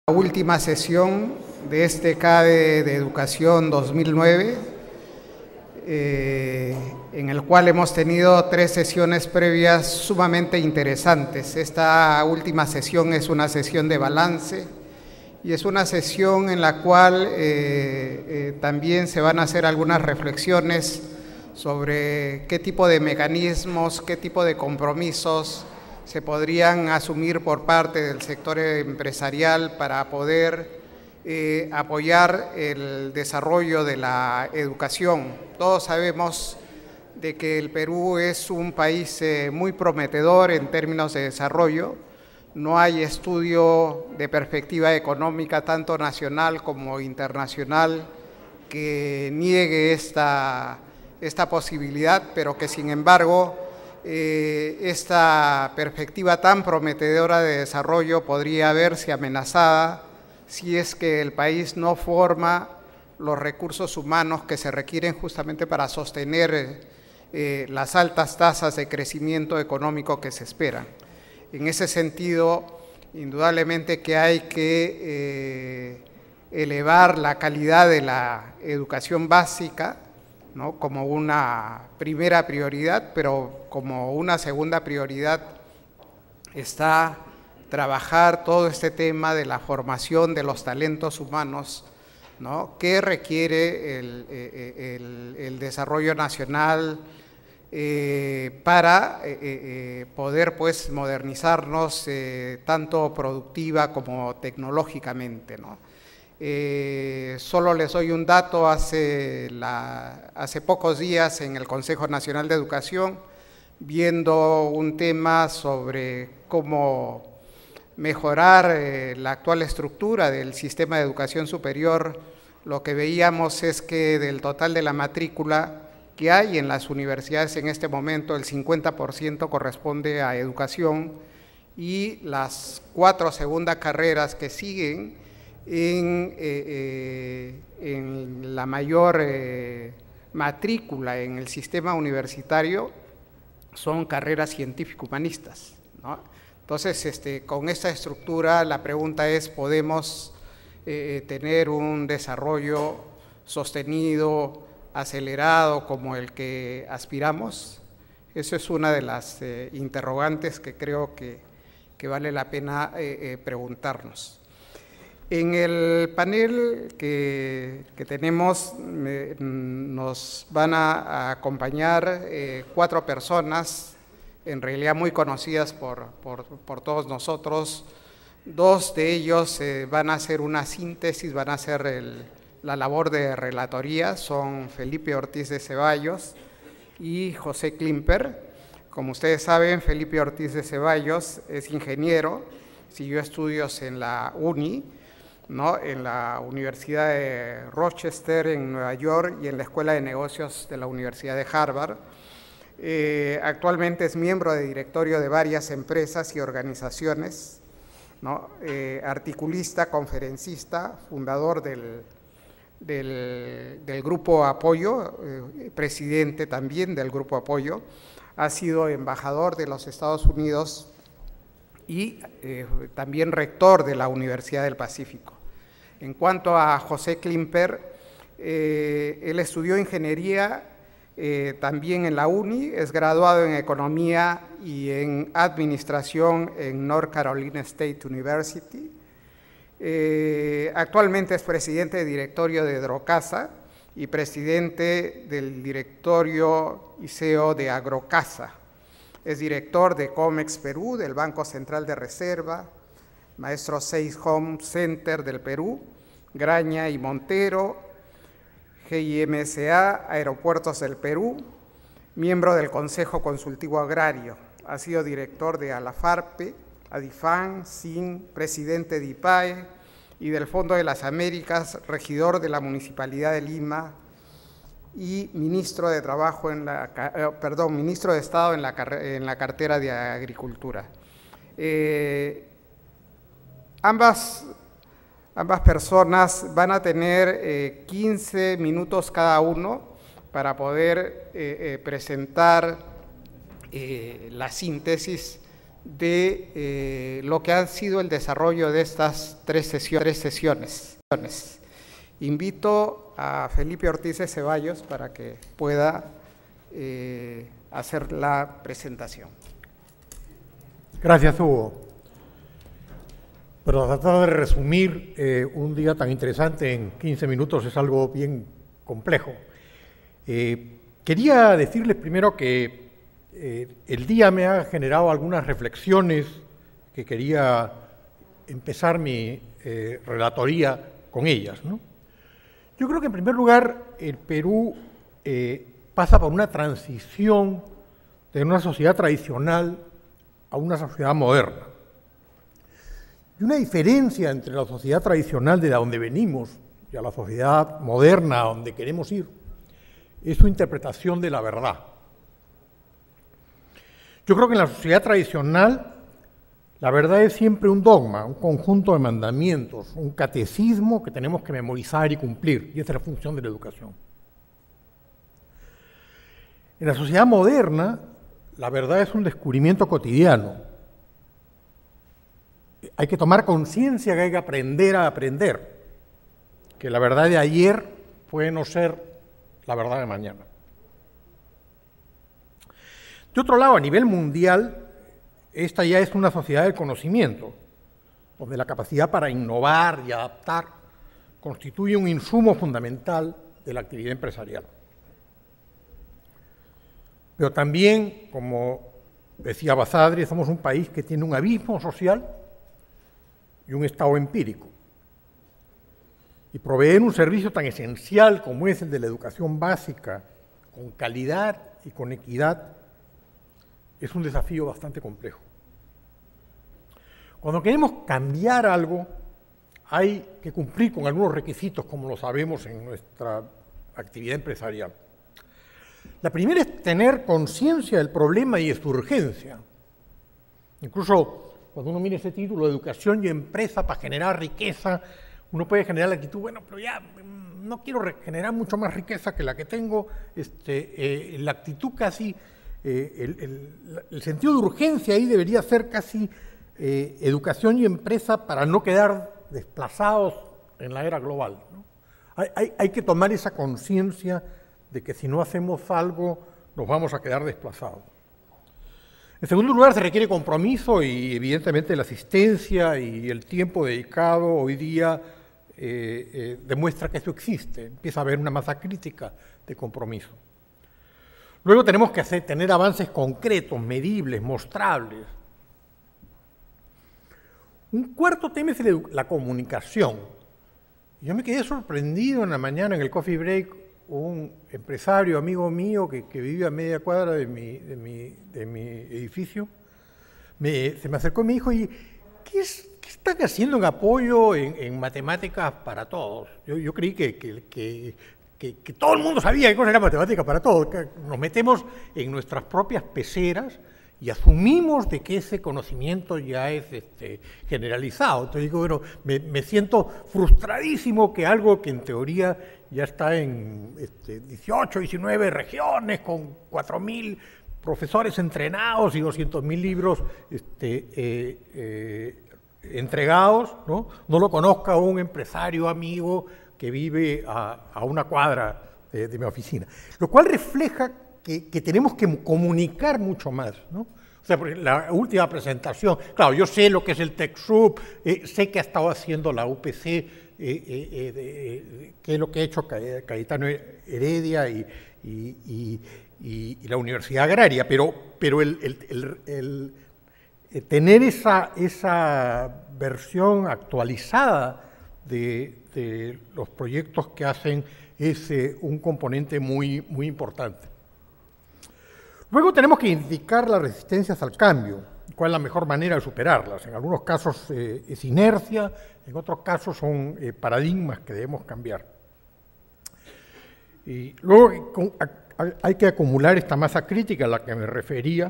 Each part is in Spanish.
Última sesión de este CADE de Educación 2009, en el cual hemos tenido 3 sesiones previas sumamente interesantes. Esta última sesión es una sesión de balance y es una sesión en la cual también se van a hacer algunas reflexiones sobre qué tipo de mecanismos, qué tipo de compromisos se podrían asumir por parte del sector empresarial para poder apoyar el desarrollo de la educación. Todos sabemos de que el Perú es un país muy prometedor en términos de desarrollo. No hay estudio de perspectiva económica, tanto nacional como internacional, que niegue esta posibilidad, pero que sin embargo esta perspectiva tan prometedora de desarrollo podría verse amenazada si es que el país no forma los recursos humanos que se requieren justamente para sostener las altas tasas de crecimiento económico que se esperan. En ese sentido, indudablemente que hay que elevar la calidad de la educación básica, ¿no?, como una primera prioridad, pero como una segunda prioridad está trabajar todo este tema de la formación de los talentos humanos, ¿no?, que requiere el desarrollo nacional para poder pues modernizarnos tanto productiva como tecnológicamente, ¿no? Solo les doy un dato. Hace pocos días en el Consejo Nacional de Educación, viendo un tema sobre cómo mejorar la actual estructura del sistema de educación superior, lo que veíamos es que del total de la matrícula que hay en las universidades en este momento, el 50% corresponde a educación y las 4 segundas carreras que siguen en la mayor matrícula en el sistema universitario son carreras científico-humanistas, ¿no? Entonces, con esta estructura, la pregunta es, ¿podemos tener un desarrollo sostenido, acelerado, como el que aspiramos? Eso es una de las interrogantes que creo que vale la pena preguntarnos. En el panel que tenemos nos van a acompañar 4 personas, en realidad muy conocidas por todos nosotros. 2 de ellos van a hacer una síntesis, van a hacer la labor de relatoría, son Felipe Ortiz de Ceballos y José Klimper. Como ustedes saben, Felipe Ortiz de Ceballos es ingeniero, siguió estudios en la UNI, ¿no?, en la Universidad de Rochester en Nueva York y en la Escuela de Negocios de la Universidad de Harvard. Actualmente es miembro de directorio de varias empresas y organizaciones, ¿no?, articulista, conferencista, fundador del Grupo Apoyo, presidente también del Grupo Apoyo, ha sido embajador de los Estados Unidos y también rector de la Universidad del Pacífico. En cuanto a José Klimper, él estudió ingeniería también en la UNI, es graduado en Economía y en Administración en North Carolina State University. Actualmente es presidente de directorio de Drocasa y presidente del directorio y CEO de Agrocasa. Es director de Comex Perú, del Banco Central de Reserva, maestro 6 Home Center del Perú, Graña y Montero, GIMSA, Aeropuertos del Perú, miembro del Consejo Consultivo Agrario. Ha sido director de Alafarpe, Adifan, SIN, presidente de IPAE y del Fondo de las Américas, regidor de la Municipalidad de Lima y ministro de Trabajo ministro de Estado en la cartera de Agricultura. Ambas personas van a tener 15 minutos cada uno para poder presentar la síntesis de lo que ha sido el desarrollo de estas tres sesiones. Invito a Felipe Ortiz de Ceballos para que pueda hacer la presentación. Gracias, Hugo. Pero tratar de resumir un día tan interesante en 15 minutos es algo bien complejo. Quería decirles primero que el día me ha generado algunas reflexiones que quería empezar mi relatoría con ellas, ¿no? Yo creo que en primer lugar el Perú pasa por una transición de una sociedad tradicional a una sociedad moderna. Y una diferencia entre la sociedad tradicional de donde venimos y a la sociedad moderna a donde queremos ir es su interpretación de la verdad. Yo creo que en la sociedad tradicional la verdad es siempre un dogma, un conjunto de mandamientos, un catecismo que tenemos que memorizar y cumplir, y esa es la función de la educación. En la sociedad moderna, la verdad es un descubrimiento cotidiano. Hay que tomar conciencia que hay que aprender a aprender, que la verdad de ayer puede no ser la verdad de mañana. De otro lado, a nivel mundial, esta ya es una sociedad del conocimiento, donde la capacidad para innovar y adaptar constituye un insumo fundamental de la actividad empresarial. Pero también, como decía Basadre, somos un país que tiene un abismo social y un estado empírico. Y proveer un servicio tan esencial como es el de la educación básica, con calidad y con equidad, es un desafío bastante complejo. Cuando queremos cambiar algo, hay que cumplir con algunos requisitos, como lo sabemos en nuestra actividad empresarial. La primera es tener conciencia del problema y de su urgencia. Incluso cuando uno mira ese título, Educación y Empresa para generar riqueza, uno puede generar la actitud, bueno, pero ya no quiero generar mucho más riqueza que la que tengo. La actitud casi, el sentido de urgencia ahí debería ser casi educación y empresa para no quedar desplazados en la era global, ¿no? Hay que tomar esa conciencia de que si no hacemos algo nos vamos a quedar desplazados. En segundo lugar, se requiere compromiso y evidentemente la asistencia y el tiempo dedicado hoy día demuestra que eso existe. Empieza a haber una masa crítica de compromiso. Luego tenemos que tener avances concretos, medibles, mostrables. Un cuarto tema es la comunicación. Yo me quedé sorprendido en la mañana en el coffee break, un empresario, amigo mío, que vive a media cuadra de mi edificio, se me acercó y me dijo, ¿y qué están haciendo en apoyo en matemáticas para todos? Yo creí que todo el mundo sabía qué cosa era matemáticas para todos, que nos metemos en nuestras propias peceras y asumimos de que ese conocimiento ya es generalizado. Entonces digo, bueno, me siento frustradísimo que algo que en teoría ya está en 18, 19 regiones, con 4.000 profesores entrenados y 200.000 libros entregados, ¿no? No lo conozca un empresario amigo que vive a una cuadra de mi oficina. Lo cual refleja que tenemos que comunicar mucho más, ¿no? O sea, la última presentación, claro, yo sé lo que es el TechSoup, sé que ha estado haciendo la UPC, que es lo que ha hecho Cayetano Heredia y la Universidad Agraria, pero el tener esa versión actualizada de los proyectos que hacen es un componente muy, muy importante. Luego tenemos que identificar las resistencias al cambio, cuál es la mejor manera de superarlas. En algunos casos es inercia, en otros casos son paradigmas que debemos cambiar. Y luego hay que acumular esta masa crítica a la que me refería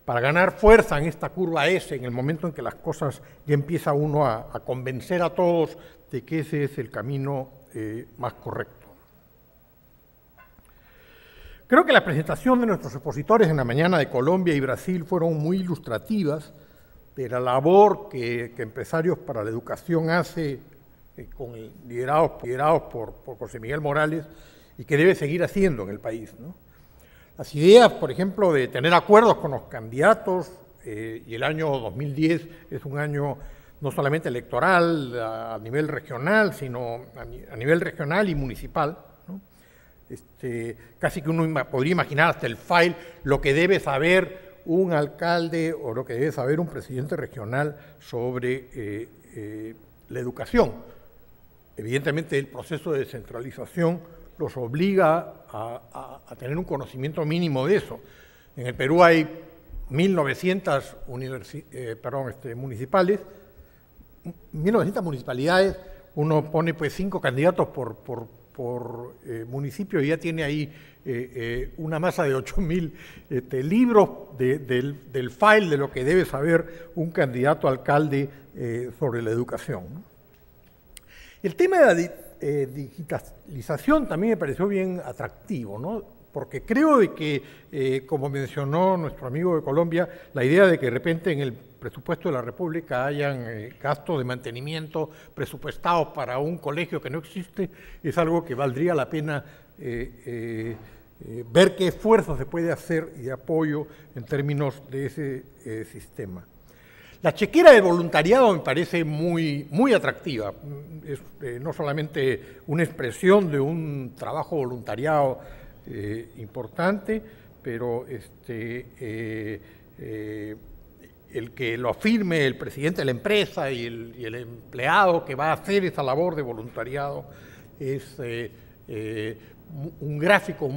para ganar fuerza en esta curva S, en el momento en que las cosas ya empieza uno a convencer a todos de que ese es el camino más correcto. Creo que la presentación de nuestros expositores en la mañana de Colombia y Brasil fueron muy ilustrativas de la labor que Empresarios para la Educación hace, liderados por José Miguel Morales, y que debe seguir haciendo en el país, ¿no? Las ideas, por ejemplo, de tener acuerdos con los candidatos, y el año 2010 es un año no solamente electoral a nivel regional, sino a nivel regional y municipal, ¿no? Casi que uno podría imaginar hasta el file lo que debe saber un alcalde o lo que debe saber un presidente regional sobre la educación. Evidentemente el proceso de descentralización los obliga a tener un conocimiento mínimo de eso. En el Perú hay 1.900 municipalidades, uno pone pues 5 candidatos por municipio y ya tiene ahí una masa de 8.000 libros del file de lo que debe saber un candidato a alcalde sobre la educación, ¿no? El tema de la digitalización también me pareció bien atractivo, ¿no? Porque creo de que, como mencionó nuestro amigo de Colombia, la idea de que de repente en el presupuesto de la República hayan gastos de mantenimiento presupuestados para un colegio que no existe, es algo que valdría la pena ver qué esfuerzo se puede hacer y de apoyo en términos de ese sistema. La chequera de voluntariado me parece muy atractiva. Es no solamente una expresión de un trabajo voluntariado importante, pero el que lo afirme el presidente de la empresa y el empleado que va a hacer esa labor de voluntariado es un gráfico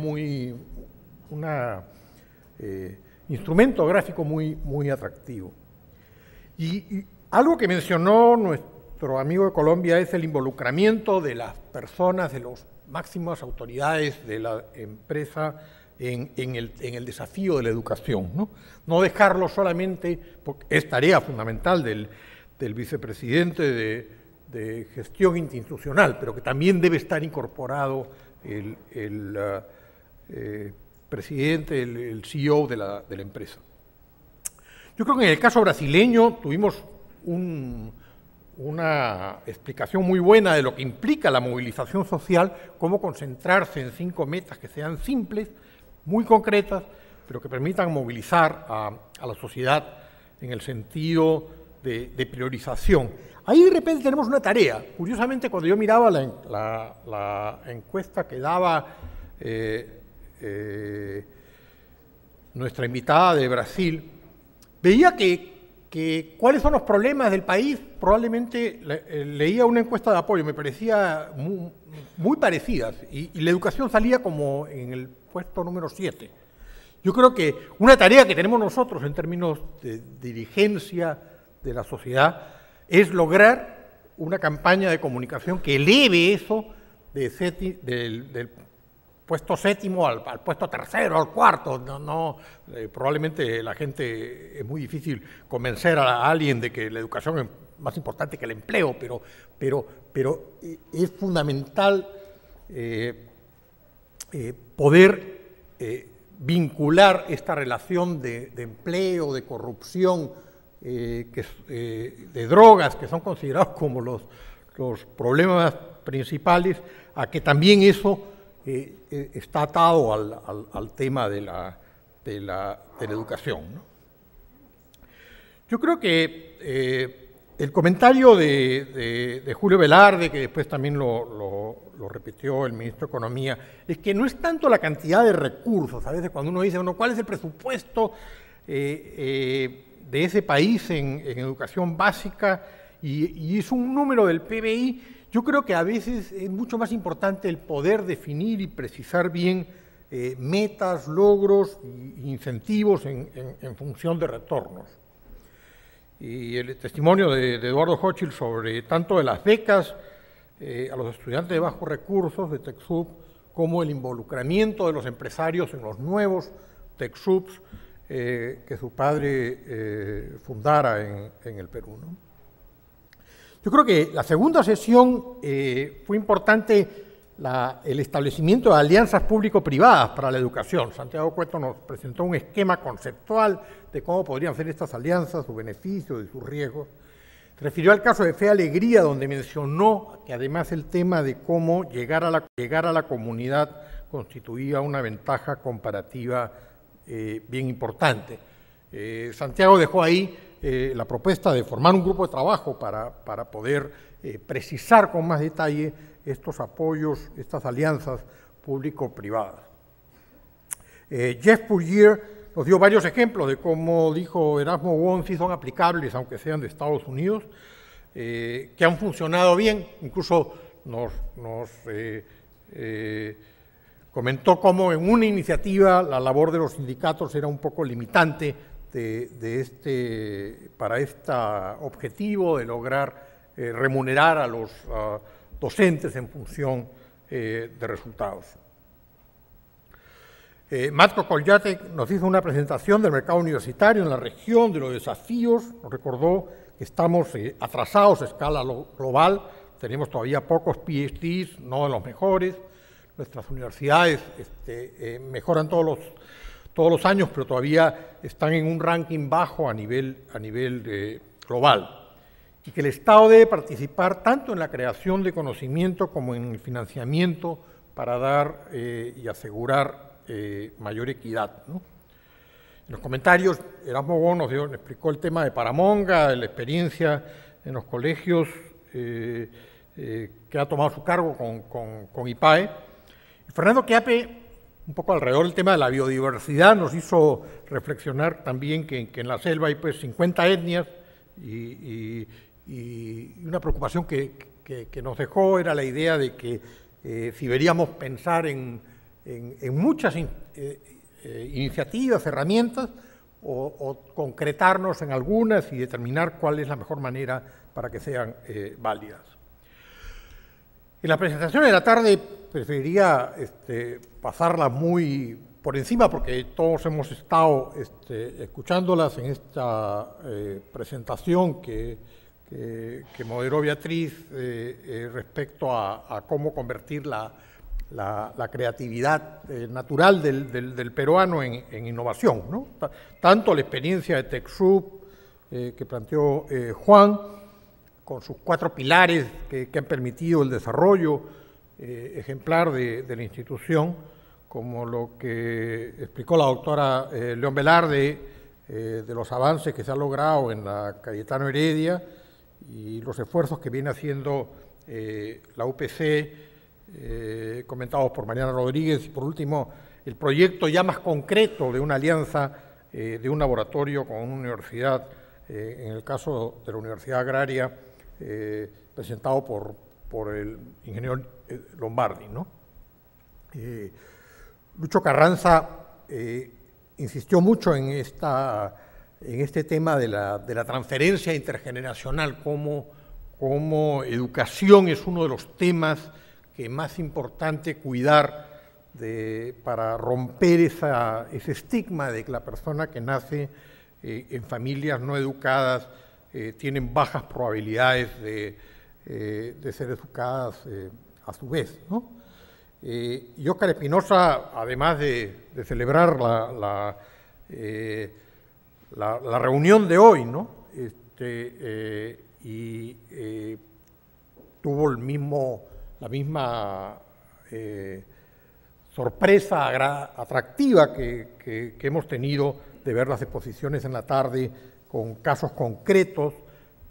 instrumento gráfico muy atractivo. Y algo que mencionó nuestro amigo de Colombia es el involucramiento de las personas, de las máximas autoridades de la empresa en el desafío de la educación, ¿no? No dejarlo solamente, porque es tarea fundamental del vicepresidente de gestión institucional, pero que también debe estar incorporado el presidente, el CEO de la empresa. Yo creo que en el caso brasileño tuvimos una explicación muy buena de lo que implica la movilización social, cómo concentrarse en 5 metas que sean simples, muy concretas, pero que permitan movilizar a la sociedad en el sentido de priorización. Ahí de repente tenemos una tarea. Curiosamente, cuando yo miraba la encuesta que daba nuestra invitada de Brasil, veía que cuáles son los problemas del país. Probablemente leía una encuesta de apoyo, me parecía muy parecidas, y la educación salía como en el puesto número 7. Yo creo que una tarea que tenemos nosotros en términos de dirigencia de la sociedad es lograr una campaña de comunicación que eleve eso del puesto 7º al puesto 3º, al 4º. Probablemente la gente es muy difícil convencer a alguien de que la educación es más importante que el empleo, pero es fundamental poder vincular esta relación de empleo, de corrupción, de drogas, que son considerados como los problemas principales, a que también eso está atado al tema de la educación, ¿no? Yo creo que el comentario de Julio Velarde, que después también lo repitió el ministro de Economía, es que no es tanto la cantidad de recursos. A veces cuando uno dice, bueno, ¿cuál es el presupuesto de ese país en educación básica? Y es un número del PBI. Yo creo que a veces es mucho más importante el poder definir y precisar bien metas, logros e incentivos en función de retornos. Y el testimonio de Eduardo Hochschild sobre tanto de las becas a los estudiantes de bajos recursos de TechSoup, como el involucramiento de los empresarios en los nuevos TechSoups que su padre fundara en el Perú, ¿no? Yo creo que la segunda sesión fue importante el establecimiento de alianzas público-privadas para la educación. Santiago Cueto nos presentó un esquema conceptual de cómo podrían ser estas alianzas, sus beneficios y sus riesgos. Se refirió al caso de Fe Alegría, donde mencionó que además el tema de cómo llegar a la comunidad constituía una ventaja comparativa bien importante. Santiago dejó ahí la propuesta de formar un grupo de trabajo para poder precisar con más detalle estos apoyos, estas alianzas público-privadas. Jeff Puryear nos dio varios ejemplos de cómo, dijo Erasmo Wong, sí son aplicables, aunque sean de Estados Unidos, que han funcionado bien. Incluso nos comentó cómo en una iniciativa la labor de los sindicatos era un poco limitante para este objetivo de lograr remunerar a los docentes en función de resultados. Matko Koljatek nos hizo una presentación del mercado universitario en la región, de los desafíos, nos recordó que estamos atrasados a escala global, tenemos todavía pocos PhDs, no de los mejores, nuestras universidades mejoran todos los años, pero todavía están en un ranking bajo a nivel global, y que el Estado debe participar tanto en la creación de conocimiento como en el financiamiento para dar y asegurar mayor equidad, ¿no? En los comentarios, Erasmo Wong nos explicó el tema de Paramonga, la experiencia en los colegios que ha tomado su cargo con IPAE. Y Fernando Quiape, un poco alrededor del tema de la biodiversidad, nos hizo reflexionar también que en la selva hay pues 50 etnias y una preocupación que nos dejó era la idea de que si deberíamos pensar en muchas iniciativas, herramientas, o concretarnos en algunas y determinar cuál es la mejor manera para que sean válidas. En la presentación de la tarde preferiría pasarla muy por encima porque todos hemos estado escuchándolas en esta presentación que moderó Beatriz respecto a cómo convertir la creatividad natural del peruano en innovación, ¿no? Tanto la experiencia de TechSoup que planteó Juan, con sus 4 pilares que han permitido el desarrollo ejemplar de la institución, como lo que explicó la doctora León Velarde, de los avances que se han logrado en la Cayetano Heredia y los esfuerzos que viene haciendo la UPC, comentados por Mariana Rodríguez, y por último, el proyecto ya más concreto de una alianza de un laboratorio con una universidad, en el caso de la Universidad Agraria, presentado por el ingeniero Lombardi, ¿no? Lucho Carranza insistió mucho en este tema de la transferencia intergeneracional, como educación es uno de los temas que es más importante cuidar para romper ese estigma de que la persona que nace en familias no educadas tienen bajas probabilidades de ser educadas a su vez, ¿no? Y Óscar Espinosa, además de celebrar la reunión de hoy, ¿no? Tuvo la misma sorpresa atractiva que hemos tenido de ver las exposiciones en la tarde con casos concretos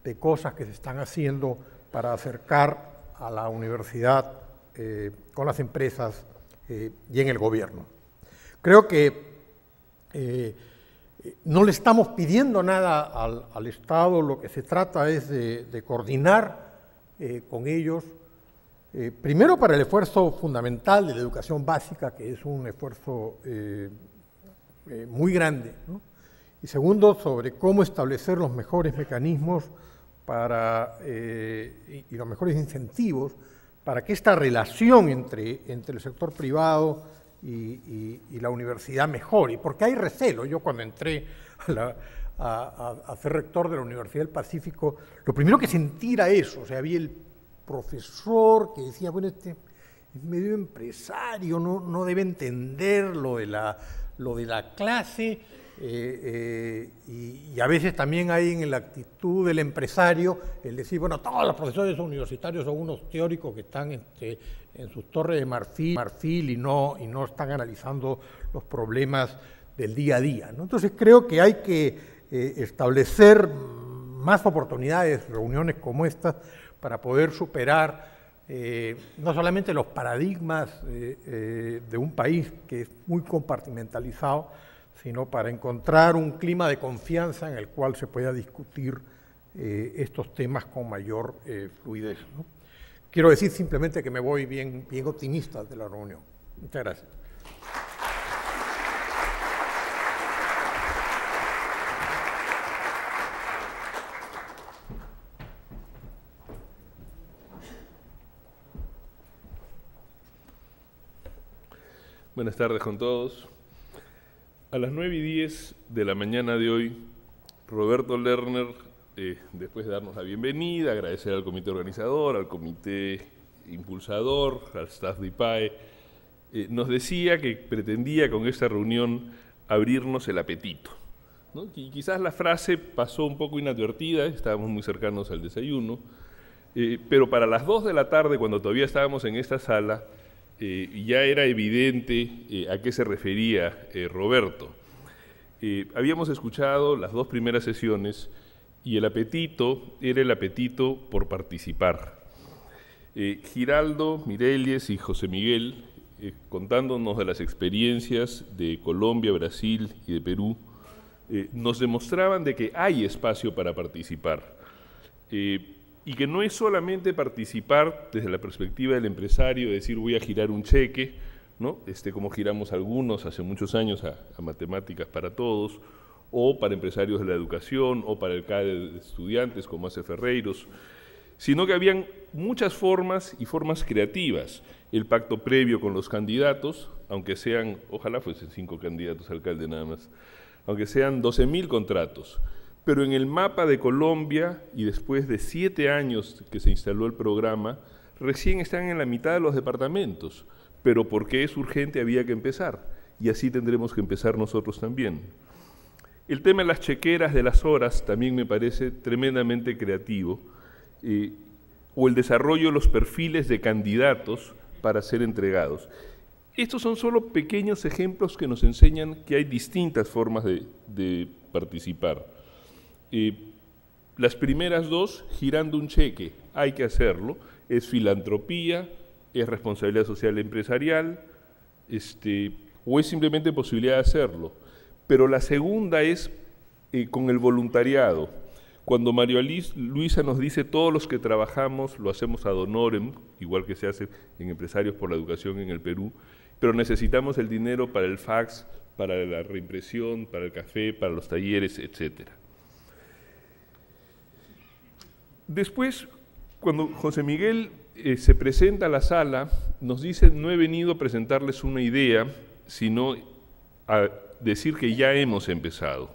de cosas que se están haciendo para acercar a la universidad con las empresas y en el gobierno. Creo que no le estamos pidiendo nada al Estado, lo que se trata es de coordinar con ellos, primero para el esfuerzo fundamental de la educación básica, que es un esfuerzo muy grande, ¿no? Y segundo, sobre cómo establecer los mejores mecanismos y los mejores incentivos para que esta relación entre el sector privado y la universidad mejore, porque hay recelo. Yo cuando entré a ser rector de la Universidad del Pacífico, lo primero que sentí era eso, o sea, había el profesor que decía, bueno, es medio empresario, no debe entender lo de la clase, y a veces también hay en la actitud del empresario el decir, bueno, todos los profesores universitarios son unos teóricos que están en sus torres de marfil y no están analizando los problemas del día a día, ¿no? Entonces creo que hay que establecer más oportunidades, reuniones como estas, para poder superar no solamente los paradigmas de un país que es muy compartimentalizado, sino para encontrar un clima de confianza en el cual se pueda discutir estos temas con mayor fluidez, ¿no? Quiero decir simplemente que me voy bien optimista de la reunión. Muchas gracias. Buenas tardes con todos. A las 9:10 de la mañana de hoy, Roberto Lerner, después de darnos la bienvenida, agradecer al comité organizador, al comité impulsador, al staff de IPAE, nos decía que pretendía con esta reunión abrirnos el apetito, ¿no? Y quizás la frase pasó un poco inadvertida, estábamos muy cercanos al desayuno, pero para las 2 de la tarde, cuando todavía estábamos en esta sala, ya era evidente a qué se refería Roberto. Habíamos escuchado las 2 primeras sesiones y el apetito era el apetito por participar. Giraldo, Mirelles y José Miguel, contándonos de las experiencias de Colombia, Brasil y de Perú, nos demostraban de que hay espacio para participar. Y que no es solamente participar desde la perspectiva del empresario, decir voy a girar un cheque, ¿no? Como giramos algunos hace muchos años a Matemáticas para Todos, o para empresarios de la educación, o para el CADE de estudiantes, como hace Ferreiros, sino que habían muchas formas y formas creativas. El pacto previo con los candidatos, aunque sean, ojalá fuesen 5 candidatos a alcalde nada más, aunque sean 12.000 contratos, pero en el mapa de Colombia, y después de 7 años que se instaló el programa, recién están en la mitad de los departamentos, pero porque es urgente había que empezar, y así tendremos que empezar nosotros también. El tema de las chequeras de las horas también me parece tremendamente creativo, o el desarrollo de los perfiles de candidatos para ser entregados. Estos son solo pequeños ejemplos que nos enseñan que hay distintas formas de participar. Las primeras 2, girando un cheque, hay que hacerlo, es filantropía, es responsabilidad social empresarial, o es simplemente posibilidad de hacerlo. Pero la segunda es con el voluntariado. Cuando María Luisa nos dice todos los que trabajamos lo hacemos ad honorem, igual que se hace en Empresarios por la Educación en el Perú, pero necesitamos el dinero para el fax, para la reimpresión, para el café, para los talleres, etcétera. Después, cuando José Miguel se presenta a la sala, nos dice, no he venido a presentarles una idea, sino a decir que ya hemos empezado,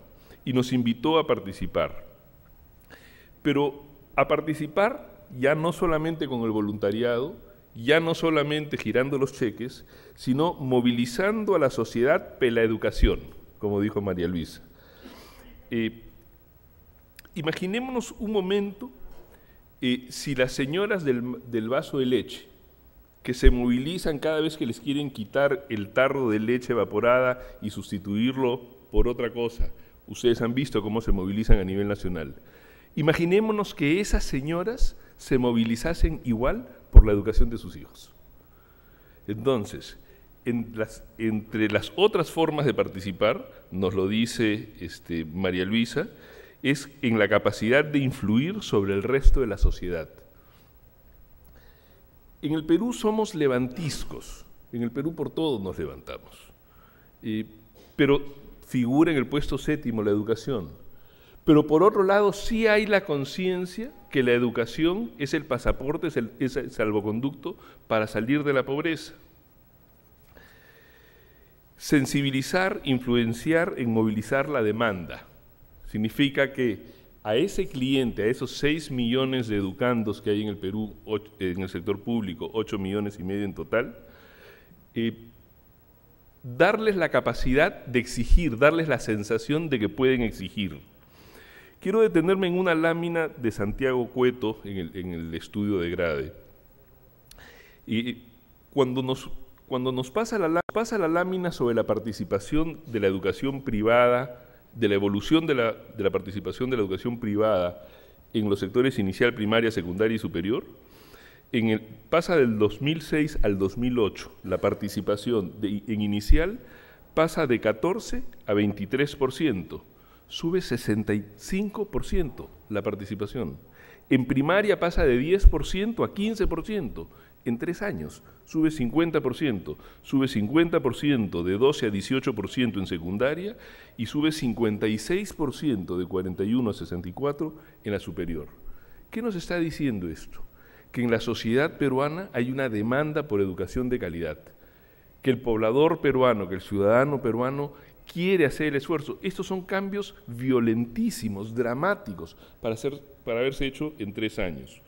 y nos invitó a participar. Pero a participar ya no solamente con el voluntariado, ya no solamente girando los cheques, sino movilizando a la sociedad por la educación, como dijo María Luisa. Imaginémonos un momento si las señoras del vaso de leche, que se movilizan cada vez que les quieren quitar el tarro de leche evaporada y sustituirlo por otra cosa, ustedes han visto cómo se movilizan a nivel nacional. Imaginémonos que esas señoras se movilizasen igual por la educación de sus hijos. Entonces, entre las otras formas de participar, nos lo dice María Luisa, es en la capacidad de influir sobre el resto de la sociedad. En el Perú somos levantiscos, en el Perú por todo nos levantamos, pero figura en el puesto 7º la educación. Pero por otro lado sí hay la conciencia que la educación es el pasaporte, es el salvoconducto para salir de la pobreza. Sensibilizar, influenciar en movilizar la demanda. Significa que a ese cliente, a esos 6 millones de educandos que hay en el Perú, en el sector público, 8,5 millones en total, darles la capacidad de exigir, darles la sensación de que pueden exigir. Quiero detenerme en una lámina de Santiago Cueto en el estudio de Grade. Y cuando nos pasa la lámina sobre la participación de la educación privada, de la evolución de la participación de la educación privada en los sectores inicial, primaria, secundaria y superior, pasa del 2006 al 2008, la participación en inicial pasa de 14 a 23%, sube 65% la participación. En primaria pasa de 10% a 15%, en 3 años sube 50%, sube 50% de 12 a 18% en secundaria y sube 56% de 41 a 64 en la superior. ¿Qué nos está diciendo esto? Que en la sociedad peruana hay una demanda por educación de calidad, que el poblador peruano, que el ciudadano peruano quiere hacer el esfuerzo. Estos son cambios violentísimos, dramáticos, para haberse hecho en 3 años.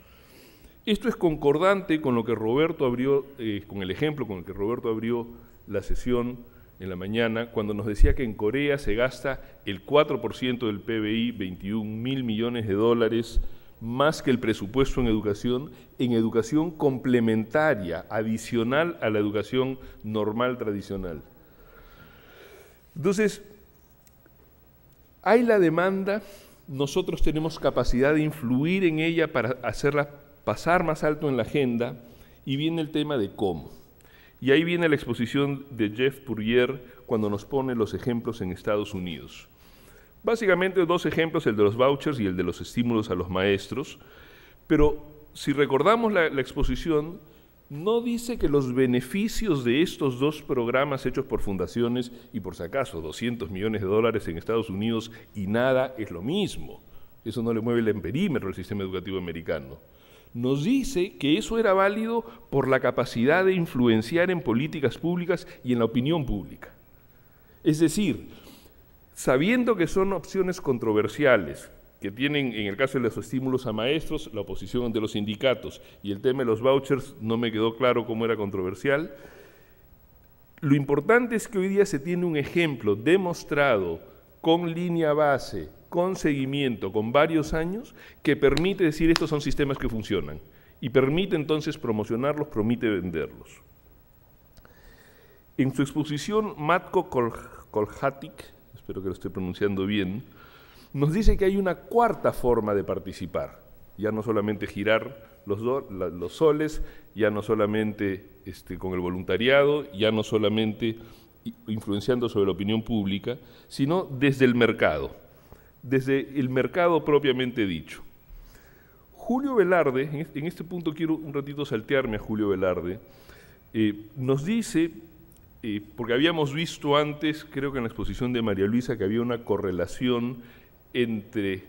Esto es concordante con lo que Roberto abrió, con el ejemplo con el que Roberto abrió la sesión en la mañana, cuando nos decía que en Corea se gasta el 4% del PBI, 21.000 millones de dólares, más que el presupuesto en educación complementaria, adicional a la educación normal tradicional. Entonces, hay la demanda, nosotros tenemos capacidad de influir en ella para hacerla pasar más alto en la agenda, y viene el tema de cómo. Y ahí viene la exposición de Jeff Puryear cuando nos pone los ejemplos en Estados Unidos. Básicamente 2 ejemplos, el de los vouchers y el de los estímulos a los maestros, pero si recordamos la exposición, no dice que los beneficios de estos 2 programas hechos por fundaciones, y por si acaso 200 millones de dólares en Estados Unidos y nada es lo mismo, eso no le mueve el emperímetro al sistema educativo americano. Nos dice que eso era válido por la capacidad de influenciar en políticas públicas y en la opinión pública. Es decir, sabiendo que son opciones controversiales, que tienen, en el caso de los estímulos a maestros, la oposición de los sindicatos, y el tema de los vouchers no me quedó claro cómo era controversial, lo importante es que hoy día se tiene un ejemplo demostrado con línea base, con seguimiento, con varios años, que permite decir estos son sistemas que funcionan, y permite entonces promocionarlos, permite venderlos. En su exposición, Matko Kolhatik, espero que lo esté pronunciando bien, nos dice que hay una 4ª forma de participar, ya no solamente girar los soles, ya no solamente con el voluntariado, ya no solamente influenciando sobre la opinión pública, sino desde el mercado propiamente dicho. Julio Velarde, en este punto quiero un ratito saltearme a Julio Velarde, nos dice, porque habíamos visto antes, creo que en la exposición de María Luisa, que había una correlación entre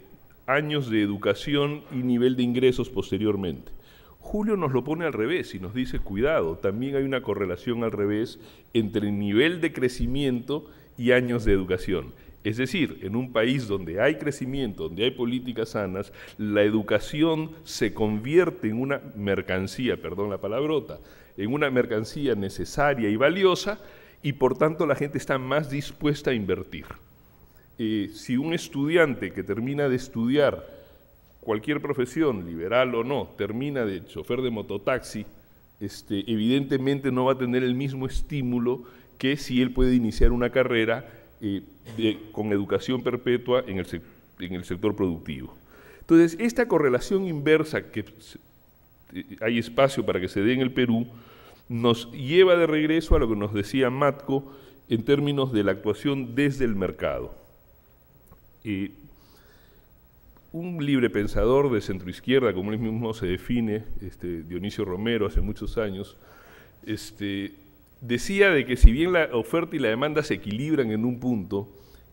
años de educación y nivel de ingresos posteriormente. Julio nos lo pone al revés y nos dice, cuidado, también hay una correlación al revés entre el nivel de crecimiento y años de educación. Es decir, en un país donde hay crecimiento, donde hay políticas sanas, la educación se convierte en una mercancía, perdón la palabrota, en una mercancía necesaria y valiosa, y por tanto la gente está más dispuesta a invertir. Si un estudiante que termina de estudiar cualquier profesión, liberal o no, termina de chofer de mototaxi, evidentemente no va a tener el mismo estímulo que si él puede iniciar una carrera con educación perpetua en el sector productivo. Entonces, esta correlación inversa que hay espacio para que se dé en el Perú, nos lleva de regreso a lo que nos decía Matko en términos de la actuación desde el mercado. Un libre pensador de centroizquierda, como él mismo se define, Dionisio Romero, hace muchos años, decía de que si bien la oferta y la demanda se equilibran en un punto,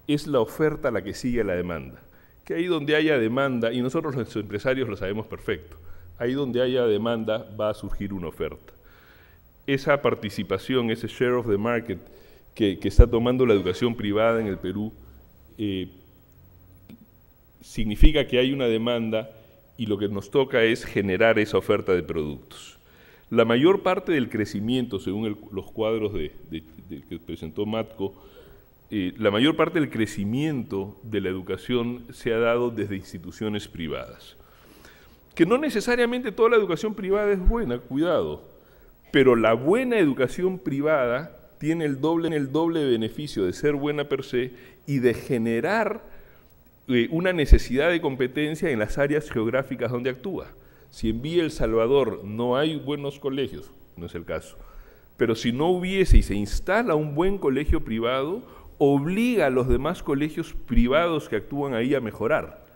es la oferta la que sigue a la demanda. Que ahí donde haya demanda, y nosotros los empresarios lo sabemos perfecto, ahí donde haya demanda va a surgir una oferta. Esa participación, ese share of the market que está tomando la educación privada en el Perú, significa que hay una demanda y lo que nos toca es generar esa oferta de productos. La mayor parte del crecimiento, según los cuadros que presentó Matco, la mayor parte del crecimiento de la educación se ha dado desde instituciones privadas. Que no necesariamente toda la educación privada es buena, cuidado, pero la buena educación privada tiene el doble beneficio de ser buena per se y de generar una necesidad de competencia en las áreas geográficas donde actúa. Si en Villa El Salvador no hay buenos colegios, no es el caso, pero si no hubiese y se instala un buen colegio privado, obliga a los demás colegios privados que actúan ahí a mejorar.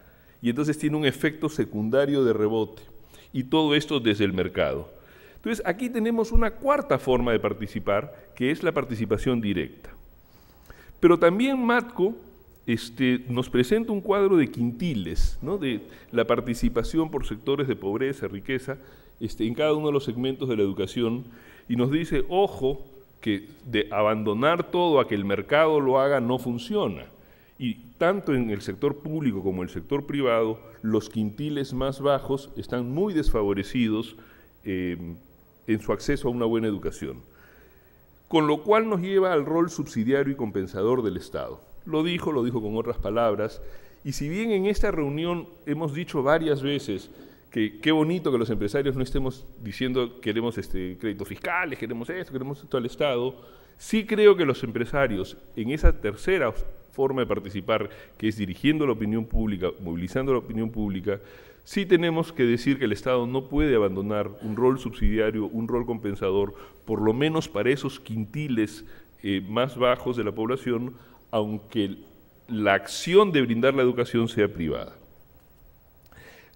Y entonces tiene un efecto secundario de rebote. Y todo esto desde el mercado. Entonces, aquí tenemos una cuarta forma de participar, que es la participación directa. Pero también Matco nos presenta un cuadro de quintiles, ¿no?, de la participación por sectores de pobreza, riqueza, en cada uno de los segmentos de la educación, y nos dice, ojo, que de abandonar todo a que el mercado lo haga no funciona. Y tanto en el sector público como en el sector privado, los quintiles más bajos están muy desfavorecidos en su acceso a una buena educación. Con lo cual nos lleva al rol subsidiario y compensador del Estado. Lo dijo con otras palabras, y si bien en esta reunión hemos dicho varias veces que qué bonito que los empresarios no estemos diciendo queremos créditos fiscales, queremos esto al Estado, sí creo que los empresarios en esa tercera forma de participar, que es dirigiendo la opinión pública, movilizando la opinión pública, sí tenemos que decir que el Estado no puede abandonar un rol subsidiario, un rol compensador, por lo menos para esos quintiles más bajos de la población, aunque la acción de brindar la educación sea privada.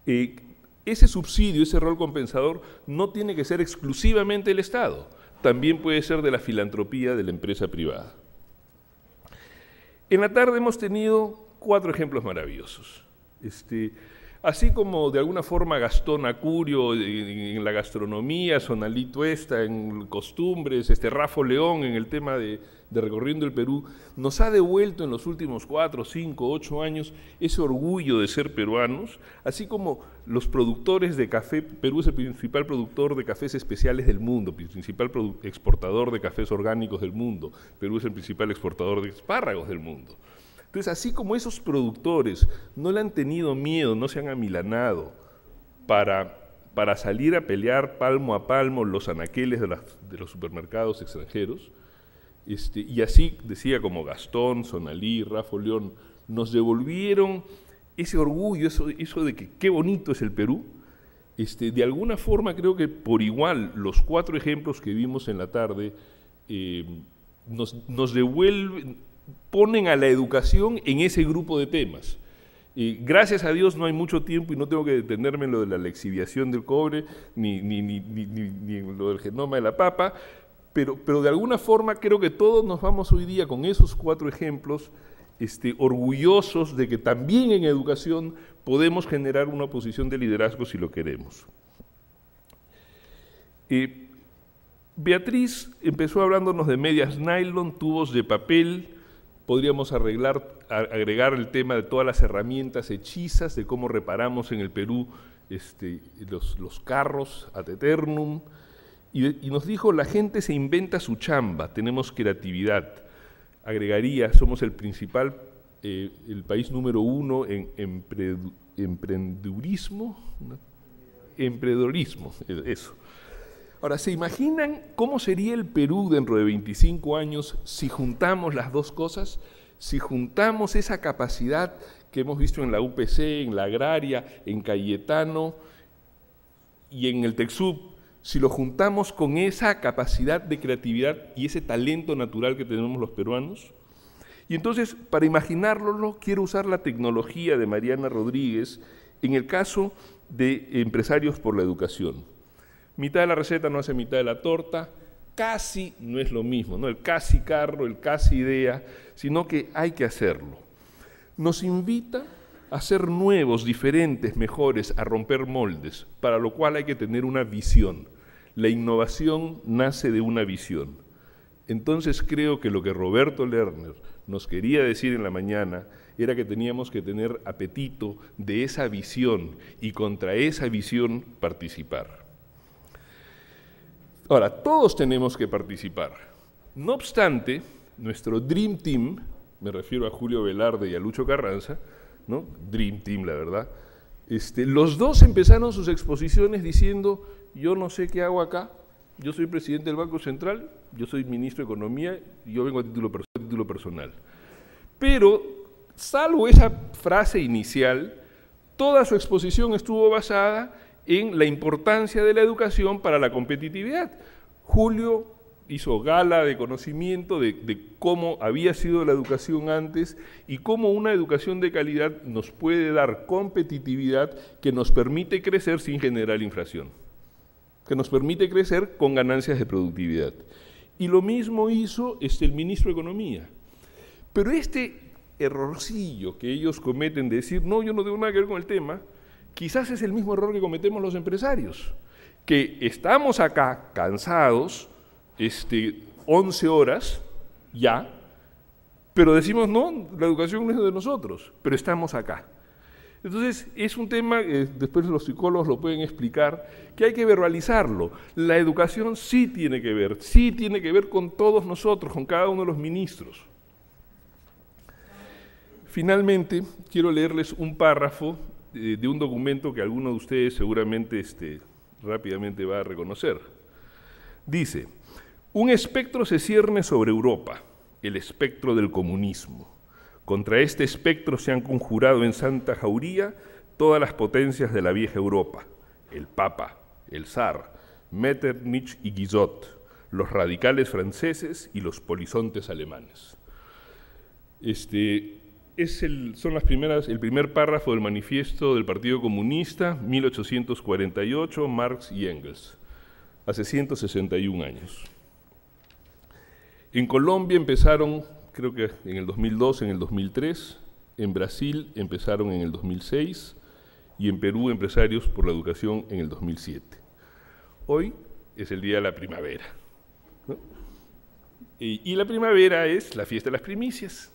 Ese subsidio, ese rol compensador, no tiene que ser exclusivamente el Estado, también puede ser de la filantropía de la empresa privada. En la tarde hemos tenido 4 ejemplos maravillosos. Así como de alguna forma Gastón Acurio en la gastronomía, Sonalito Esta en costumbres, Rafo León en el tema de recorriendo el Perú, nos ha devuelto en los últimos 4, 5, 8 años ese orgullo de ser peruanos, así como los productores de café. Perú es el principal productor de cafés especiales del mundo, principal exportador de cafés orgánicos del mundo. Perú es el principal exportador de espárragos del mundo. Entonces, así como esos productores no le han tenido miedo, no se han amilanado para salir a pelear palmo a palmo los anaqueles de los supermercados extranjeros, y así, decía, como Gastón, Sonalí, Rafa León, nos devolvieron ese orgullo, eso de que qué bonito es el Perú. De alguna forma creo que por igual los 4 ejemplos que vimos en la tarde nos devuelven, ponen a la educación en ese grupo de temas. Gracias a Dios no hay mucho tiempo y no tengo que detenerme en lo de la lixiviación del cobre, ni en lo del genoma de la papa, pero de alguna forma creo que todos nos vamos hoy día con esos 4 ejemplos orgullosos de que también en educación podemos generar una posición de liderazgo si lo queremos. Beatriz empezó hablándonos de medias nylon, tubos de papel. Podríamos agregar el tema de todas las herramientas hechizas, de cómo reparamos en el Perú los carros ad eternum, y nos dijo, la gente se inventa su chamba, tenemos creatividad. Agregaría, somos el país número 1 en emprendedurismo, eso. Ahora, ¿se imaginan cómo sería el Perú dentro de 25 años si juntamos las dos cosas? Si juntamos esa capacidad que hemos visto en la UPC, en la agraria, en Cayetano y en el TECSUB, si lo juntamos con esa capacidad de creatividad y ese talento natural que tenemos los peruanos. Y entonces, para imaginarlo, quiero usar la tecnología de Mariana Rodríguez en el caso de empresarios por la educación. Mitad de la receta no hace mitad de la torta, casi no es lo mismo, ¿no? El casi carro, el casi idea, sino que hay que hacerlo. Nos invita a ser nuevos, diferentes, mejores, a romper moldes, para lo cual hay que tener una visión. La innovación nace de una visión. Entonces creo que lo que Roberto Lerner nos quería decir en la mañana era que teníamos que tener apetito de esa visión y contra esa visión participar. Ahora, todos tenemos que participar. No obstante, nuestro Dream Team, me refiero a Julio Velarde y a Lucho Carranza, ¿no? Dream Team, la verdad, los dos empezaron sus exposiciones diciendo: yo no sé qué hago acá, yo soy presidente del Banco Central, yo soy ministro de Economía y yo vengo a título personal. Pero, salvo esa frase inicial, toda su exposición estuvo basada en la importancia de la educación para la competitividad. Julio hizo gala de conocimiento de cómo había sido la educación antes y cómo una educación de calidad nos puede dar competitividad que nos permite crecer sin generar inflación, que nos permite crecer con ganancias de productividad. Y lo mismo hizo el ministro de Economía. Pero este errorcillo que ellos cometen de decir: no, yo no tengo nada que ver con el tema, quizás es el mismo error que cometemos los empresarios, que estamos acá cansados, 11 horas ya, pero decimos: no, la educación no es de nosotros, pero estamos acá. Entonces, es un tema, después los psicólogos lo pueden explicar, que hay que verbalizarlo. La educación sí tiene que ver con todos nosotros, con cada uno de los ministros. Finalmente, quiero leerles un párrafo de un documento que alguno de ustedes seguramente rápidamente va a reconocer. Dice: un espectro se cierne sobre Europa, el espectro del comunismo. Contra este espectro se han conjurado en santa jauría todas las potencias de la vieja Europa: el Papa, el Zar, Metternich y Guizot, los radicales franceses y los polizontes alemanes. Son el primer párrafo del manifiesto del Partido Comunista, 1848, Marx y Engels, hace 161 años. En Colombia empezaron, creo que en el 2002, en el 2003, en Brasil empezaron en el 2006 y en Perú Empresarios por la Educación en el 2007. Hoy es el día de la primavera, ¿no? Y la primavera es la fiesta de las primicias,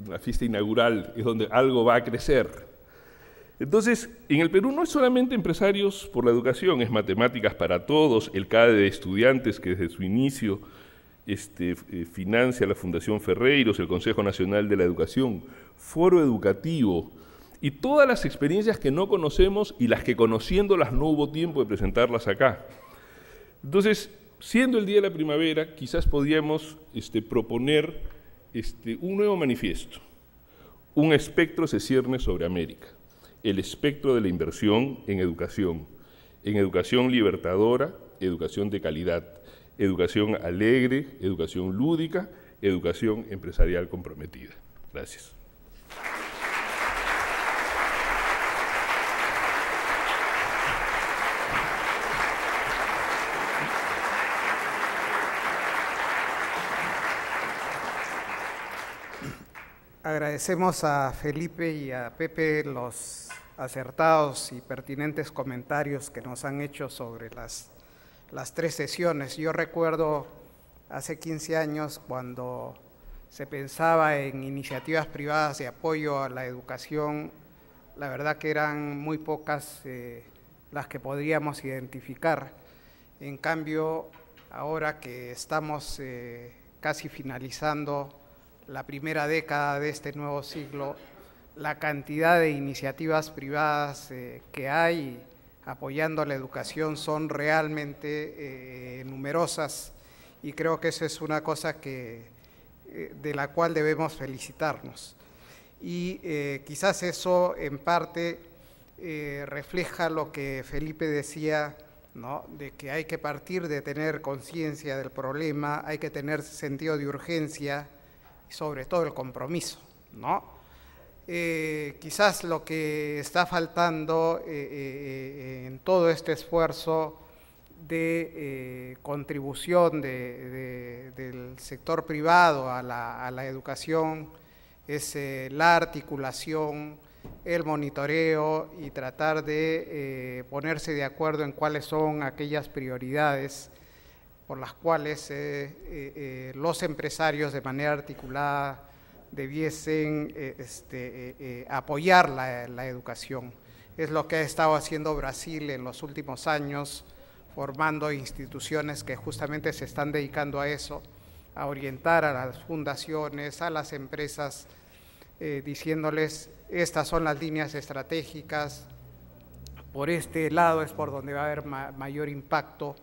la fiesta inaugural, es donde algo va a crecer. Entonces, en el Perú no es solamente Empresarios por la Educación, es Matemáticas para Todos, el CADE de Estudiantes, que desde su inicio financia la Fundación Ferreiros, el Consejo Nacional de la Educación, Foro Educativo, y todas las experiencias que no conocemos y las que conociéndolas no hubo tiempo de presentarlas acá. Entonces, siendo el día de la primavera, quizás podíamos proponer un nuevo manifiesto. Un espectro se cierne sobre América, el espectro de la inversión en educación libertadora, educación de calidad, educación alegre, educación lúdica, educación empresarial comprometida. Gracias. Agradecemos a Felipe y a Pepe los acertados y pertinentes comentarios que nos han hecho sobre las 3 sesiones. Yo recuerdo hace 15 años cuando se pensaba en iniciativas privadas de apoyo a la educación, la verdad que eran muy pocas las que podríamos identificar. En cambio, ahora que estamos casi finalizando la primera década de este nuevo siglo, la cantidad de iniciativas privadas que hay apoyando a la educación son realmente numerosas, y creo que eso es una cosa de la cual debemos felicitarnos. Y quizás eso en parte refleja lo que Felipe decía, ¿no?, de que hay que partir de tener conciencia del problema, hay que tener sentido de urgencia y sobre todo el compromiso, ¿no? Quizás lo que está faltando en todo este esfuerzo de contribución del sector privado a la educación es la articulación, el monitoreo y tratar de ponerse de acuerdo en cuáles son aquellas prioridades por las cuales los empresarios de manera articulada debiesen apoyar la educación. Es lo que ha estado haciendo Brasil en los últimos años, formando instituciones que justamente se están dedicando a eso, a orientar a las fundaciones, a las empresas, diciéndoles, estas son las líneas estratégicas, por este lado es por donde va a haber mayor impacto,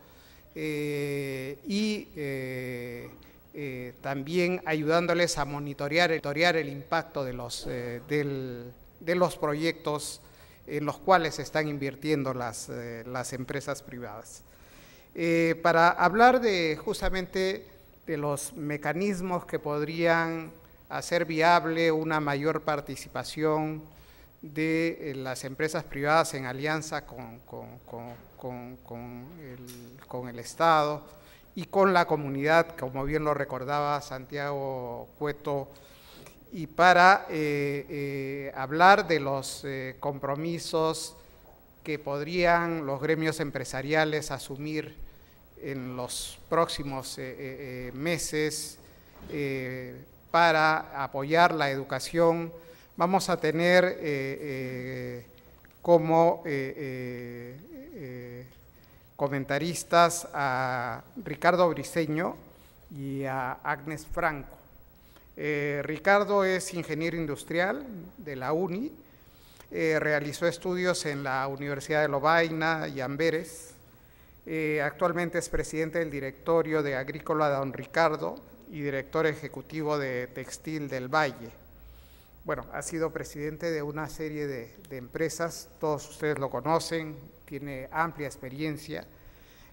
también ayudándoles a monitorear el impacto de los proyectos en los cuales están invirtiendo las empresas privadas. Para hablar justamente de los mecanismos que podrían hacer viable una mayor participación de las empresas privadas en alianza con el Estado y con la comunidad, como bien lo recordaba Santiago Cueto, y para hablar de los compromisos que podrían los gremios empresariales asumir en los próximos meses para apoyar la educación. Vamos a tener como comentaristas a Ricardo Briceño y a Agnes Franco. Ricardo es ingeniero industrial de la UNI, realizó estudios en la Universidad de Lovaina y Amberes. Actualmente es presidente del directorio de Agrícola Don Ricardo y director ejecutivo de Textil del Valle. Bueno, ha sido presidente de una serie de empresas, todos ustedes lo conocen, tiene amplia experiencia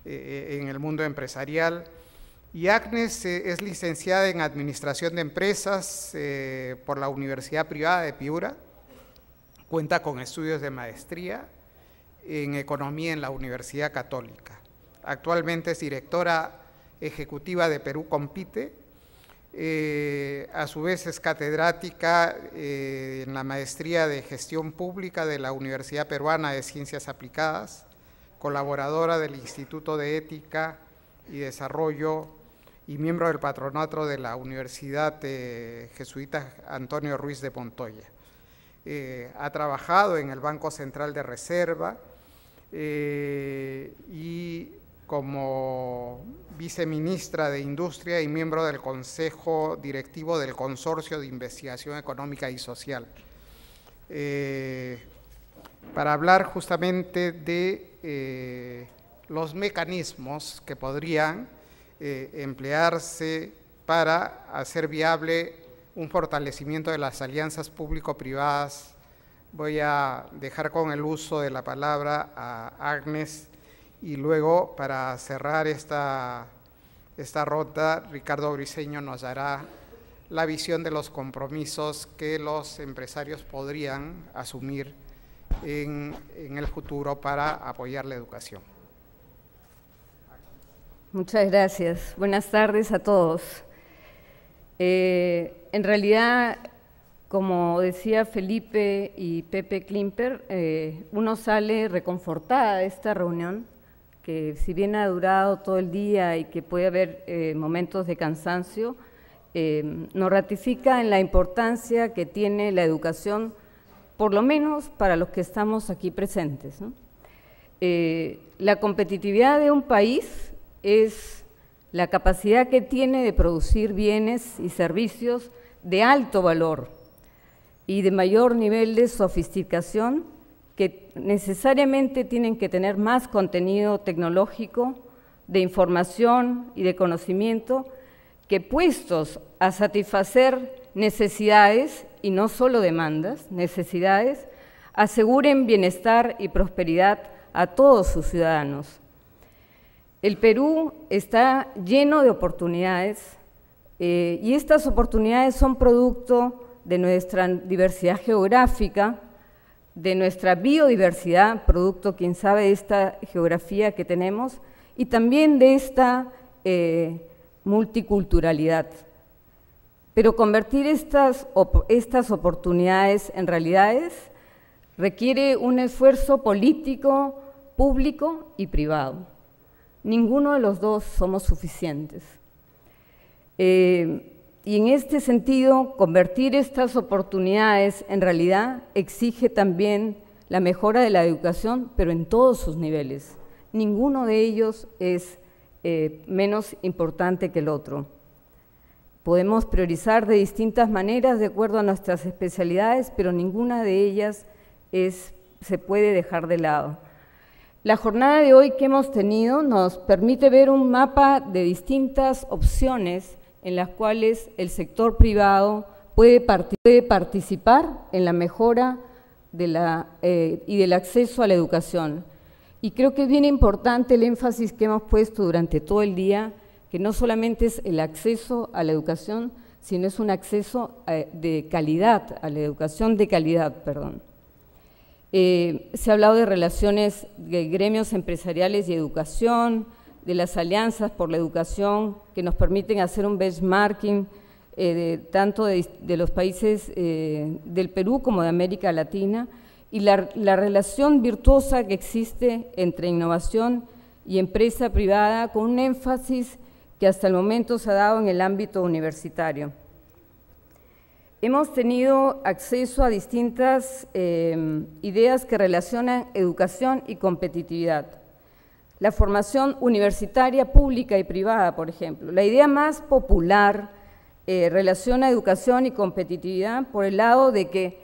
en el mundo empresarial. Y Agnes es licenciada en Administración de Empresas por la Universidad Privada de Piura, cuenta con estudios de maestría en Economía en la Universidad Católica. Actualmente es directora ejecutiva de Perú Compite, a su vez es catedrática en la Maestría de Gestión Pública de la Universidad Peruana de Ciencias Aplicadas, colaboradora del Instituto de Ética y Desarrollo y miembro del patronato de la Universidad Jesuita Antonio Ruiz de Montoya. Ha trabajado en el Banco Central de Reserva y como viceministra de Industria y miembro del Consejo Directivo del Consorcio de Investigación Económica y Social. Para hablar justamente de los mecanismos que podrían emplearse para hacer viable un fortalecimiento de las alianzas público-privadas, voy a dejar con el uso de la palabra a Agnes y luego para cerrar esta ronda, Ricardo Briceño nos dará la visión de los compromisos que los empresarios podrían asumir en el futuro para apoyar la educación. Muchas gracias. Buenas tardes a todos. En realidad, como decía Felipe y Pepe Klimper, uno sale reconfortada de esta reunión, que si bien ha durado todo el día y que puede haber momentos de cansancio, nos ratifica en la importancia que tiene la educación, por lo menos para los que estamos aquí presentes, ¿no? La competitividad de un país es la capacidad que tiene de producir bienes y servicios de alto valor y de mayor nivel de sofisticación, que necesariamente tienen que tener más contenido tecnológico, de información y de conocimiento, que puestos a satisfacer necesidades, y no solo demandas, necesidades, aseguren bienestar y prosperidad a todos sus ciudadanos. El Perú está lleno de oportunidades y estas oportunidades son producto de nuestra diversidad geográfica, de nuestra biodiversidad, producto, quién sabe, de esta geografía que tenemos, y también de esta multiculturalidad. Pero convertir estas oportunidades en realidades requiere un esfuerzo político, público y privado. Ninguno de los dos somos suficientes. Y en este sentido, convertir estas oportunidades en realidad exige también la mejora de la educación, pero en todos sus niveles. Ninguno de ellos es menos importante que el otro. Podemos priorizar de distintas maneras de acuerdo a nuestras especialidades, pero ninguna de ellas se puede dejar de lado. La jornada de hoy que hemos tenido nos permite ver un mapa de distintas opciones en las cuales el sector privado puede participar en la mejora y del acceso a la educación. Y creo que es bien importante el énfasis que hemos puesto durante todo el día, que no solamente es el acceso a la educación, sino es un acceso de calidad, a la educación de calidad, perdón. Se ha hablado de relaciones de gremios empresariales y educación, de las alianzas por la educación que nos permiten hacer un benchmarking tanto de los países del Perú como de América Latina, y la relación virtuosa que existe entre innovación y empresa privada, con un énfasis que hasta el momento se ha dado en el ámbito universitario. Hemos tenido acceso a distintas ideas que relacionan educación y competitividad. La formación universitaria pública y privada, por ejemplo. La idea más popular relaciona educación y competitividad por el lado de que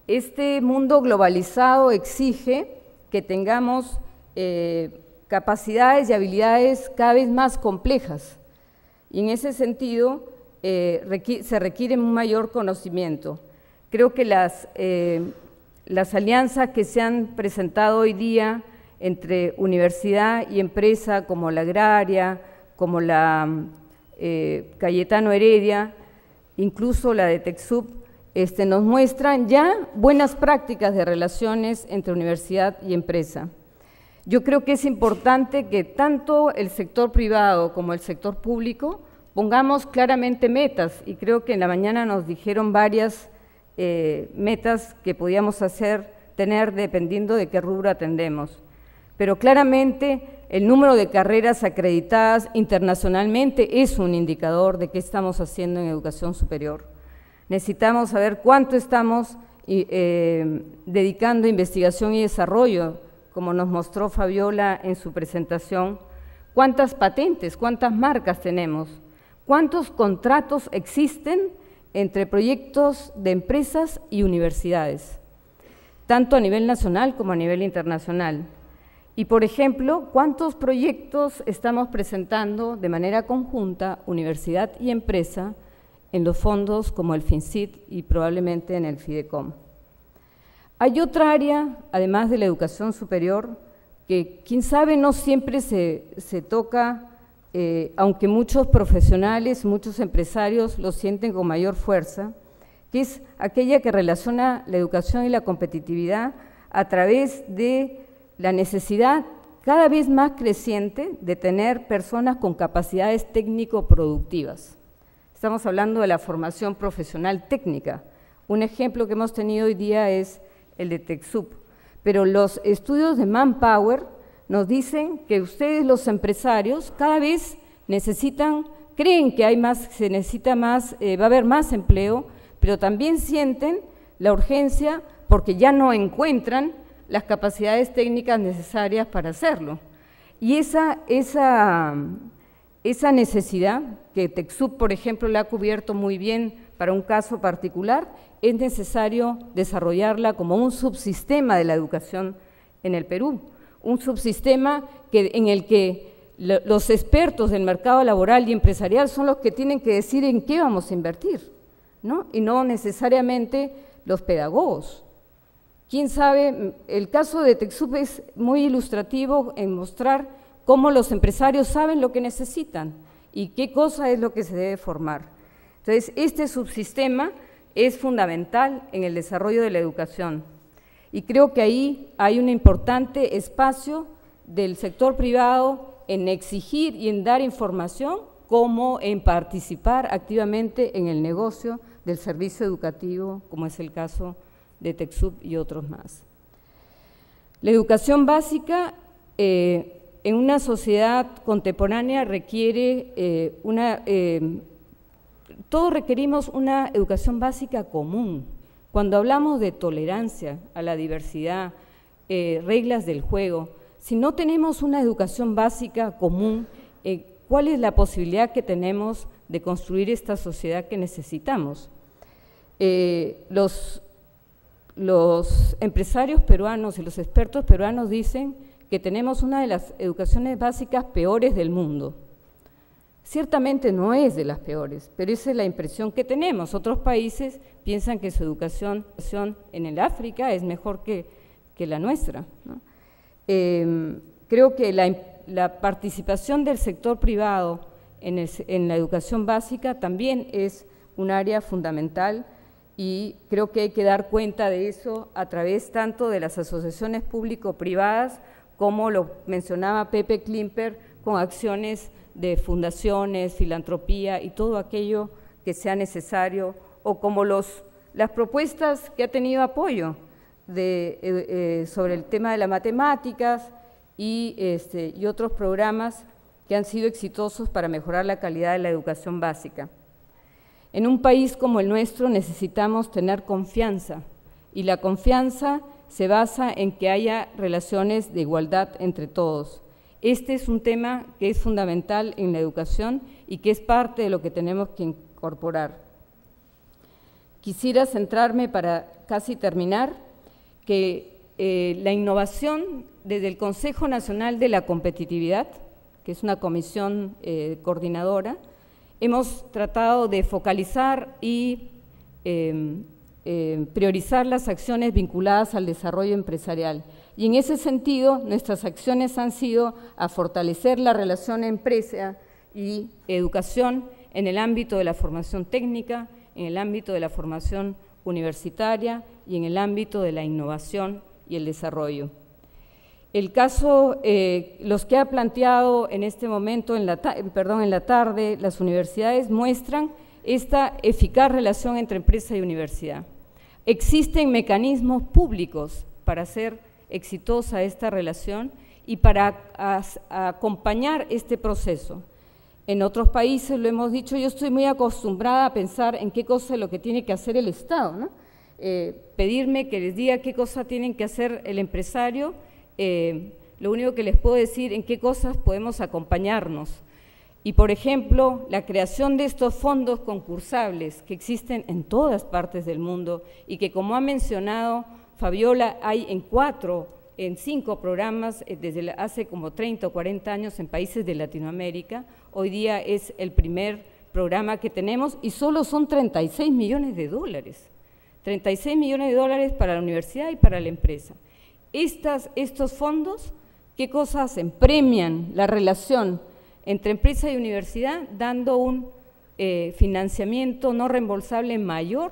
este mundo globalizado exige que tengamos capacidades y habilidades cada vez más complejas. Y en ese sentido se requiere un mayor conocimiento. Creo que las alianzas que se han presentado hoy día entre universidad y empresa, como la Agraria, como la Cayetano Heredia, incluso la de TecSoup, nos muestran ya buenas prácticas de relaciones entre universidad y empresa. Yo creo que es importante que tanto el sector privado como el sector público pongamos claramente metas, y creo que en la mañana nos dijeron varias metas que podíamos tener dependiendo de qué rubro atendemos. Pero claramente el número de carreras acreditadas internacionalmente es un indicador de qué estamos haciendo en educación superior. Necesitamos saber cuánto estamos dedicando a investigación y desarrollo, como nos mostró Fabiola en su presentación, cuántas patentes, cuántas marcas tenemos, cuántos contratos existen entre proyectos de empresas y universidades, tanto a nivel nacional como a nivel internacional. Y, por ejemplo, cuántos proyectos estamos presentando de manera conjunta, universidad y empresa, en los fondos como el FINCIT y probablemente en el FIDECOM. Hay otra área, además de la educación superior, que quién sabe no siempre se toca, aunque muchos profesionales, muchos empresarios lo sienten con mayor fuerza, que es aquella que relaciona la educación y la competitividad a través de la necesidad cada vez más creciente de tener personas con capacidades técnico-productivas. Estamos hablando de la formación profesional técnica. Un ejemplo que hemos tenido hoy día es el de TecSoup, pero los estudios de Manpower nos dicen que ustedes, los empresarios, cada vez creen que hay más, se necesita más, va a haber más empleo, pero también sienten la urgencia porque ya no encuentran las capacidades técnicas necesarias para hacerlo. Y esa necesidad, que TecSoup, por ejemplo, la ha cubierto muy bien para un caso particular, es necesario desarrollarla como un subsistema de la educación en el Perú, un subsistema en el que los expertos del mercado laboral y empresarial son los que tienen que decir en qué vamos a invertir, ¿no? Y no necesariamente los pedagogos. Quién sabe, el caso de TecSoup es muy ilustrativo en mostrar cómo los empresarios saben lo que necesitan y qué cosa es lo que se debe formar. Entonces, este subsistema es fundamental en el desarrollo de la educación y creo que ahí hay un importante espacio del sector privado en exigir y en dar información como en participar activamente en el negocio del servicio educativo, como es el caso de TecSoup y otros más. La educación básica en una sociedad contemporánea requiere todos requerimos una educación básica común. Cuando hablamos de tolerancia a la diversidad, reglas del juego, si no tenemos una educación básica común, ¿cuál es la posibilidad que tenemos de construir esta sociedad que necesitamos? Los empresarios peruanos y los expertos peruanos dicen que tenemos una de las educaciones básicas peores del mundo. Ciertamente no es de las peores, pero esa es la impresión que tenemos. Otros países piensan que su educación en el África es mejor que la nuestra, ¿no? Creo que la participación del sector privado en la educación básica también es un área fundamental y creo que hay que dar cuenta de eso a través tanto de las asociaciones público-privadas como lo mencionaba Pepe Klimper, con acciones de fundaciones, filantropía y todo aquello que sea necesario, o como las propuestas que ha tenido apoyo sobre el tema de las matemáticas y otros programas que han sido exitosos para mejorar la calidad de la educación básica. En un país como el nuestro necesitamos tener confianza, y la confianza se basa en que haya relaciones de igualdad entre todos. Este es un tema que es fundamental en la educación y que es parte de lo que tenemos que incorporar. Quisiera centrarme, para casi terminar, que la innovación desde el Consejo Nacional de la Competitividad, que es una comisión coordinadora, hemos tratado de focalizar y priorizar las acciones vinculadas al desarrollo empresarial. Y en ese sentido, nuestras acciones han sido a fortalecer la relación empresa y educación en el ámbito de la formación técnica, en el ámbito de la formación universitaria y en el ámbito de la innovación y el desarrollo. El caso, los que ha planteado en este momento, en la tarde, las universidades muestran esta eficaz relación entre empresa y universidad. Existen mecanismos públicos para hacer exitosa esta relación y para acompañar este proceso. En otros países, lo hemos dicho, yo estoy muy acostumbrada a pensar en qué cosa es lo que tiene que hacer el Estado, ¿no? Pedirme que les diga qué cosa tienen que hacer el empresario, lo único que les puedo decir en qué cosas podemos acompañarnos. Y, por ejemplo, la creación de estos fondos concursables que existen en todas partes del mundo y que, como ha mencionado Fabiola, hay en 5 programas desde hace como 30 o 40 años en países de Latinoamérica. Hoy día es el primer programa que tenemos y solo son 36 millones de dólares. 36 millones de dólares para la universidad y para la empresa. Estos fondos, ¿qué cosas hacen? Premian la relación entre empresa y universidad, dando un financiamiento no reembolsable mayor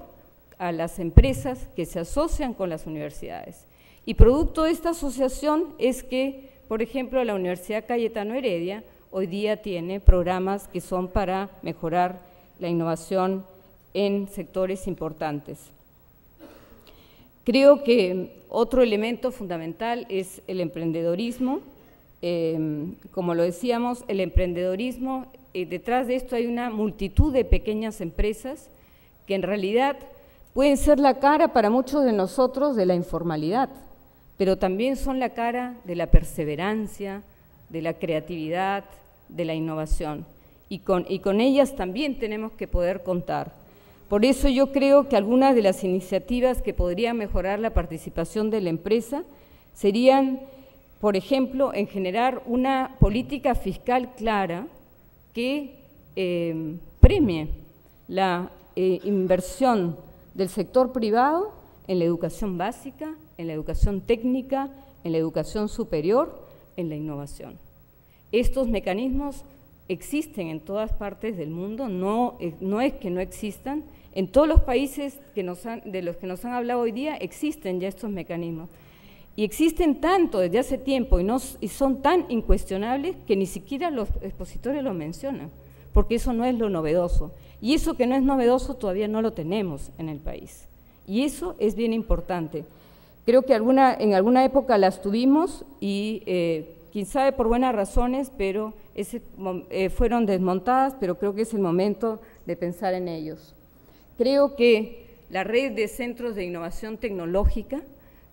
a las empresas que se asocian con las universidades. Y producto de esta asociación es que, por ejemplo, la Universidad Cayetano Heredia hoy día tiene programas que son para mejorar la innovación en sectores importantes. Creo que otro elemento fundamental es el emprendedorismo. Como lo decíamos, el emprendedorismo, detrás de esto hay una multitud de pequeñas empresas que en realidad pueden ser la cara para muchos de nosotros de la informalidad, pero también son la cara de la perseverancia, de la creatividad, de la innovación, y con ellas también tenemos que poder contar. Por eso yo creo que algunas de las iniciativas que podrían mejorar la participación de la empresa serían, por ejemplo, en generar una política fiscal clara que premie la inversión del sector privado en la educación básica, en la educación técnica, en la educación superior, en la innovación. Estos mecanismos existen en todas partes del mundo, no es que no existan. En todos los países de los que nos han hablado hoy día existen ya estos mecanismos. Y existen tanto desde hace tiempo y son tan incuestionables que ni siquiera los expositores lo mencionan, porque eso no es lo novedoso. Y eso que no es novedoso todavía no lo tenemos en el país. Y eso es bien importante. Creo que en alguna época las tuvimos y quién sabe por buenas razones, pero fueron desmontadas, pero creo que es el momento de pensar en ellos. Creo que la red de centros de innovación tecnológica,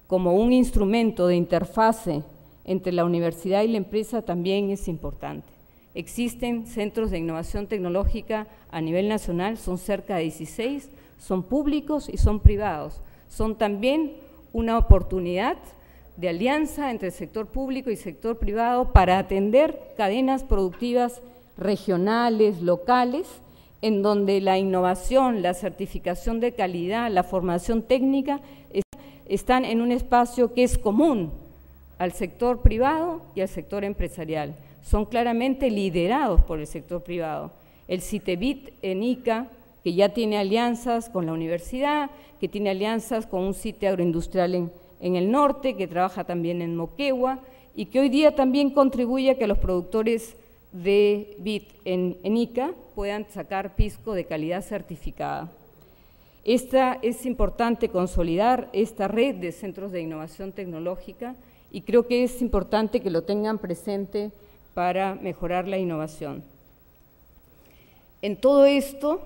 como un instrumento de interfase entre la universidad y la empresa, también es importante. Existen centros de innovación tecnológica a nivel nacional, son cerca de 16, son públicos y son privados. Son también una oportunidad de alianza entre el sector público y sector privado para atender cadenas productivas regionales, locales, en donde la innovación, la certificación de calidad, la formación técnica están en un espacio que es común al sector privado y al sector empresarial. Son claramente liderados por el sector privado. El CITEBIT en Ica, que ya tiene alianzas con la universidad, que tiene alianzas con un sitio agroindustrial en el norte, que trabaja también en Moquegua y que hoy día también contribuye a que los productores de vid en Ica puedan sacar pisco de calidad certificada. Es importante consolidar esta red de centros de innovación tecnológica y creo que es importante que lo tengan presente para mejorar la innovación. En todo esto,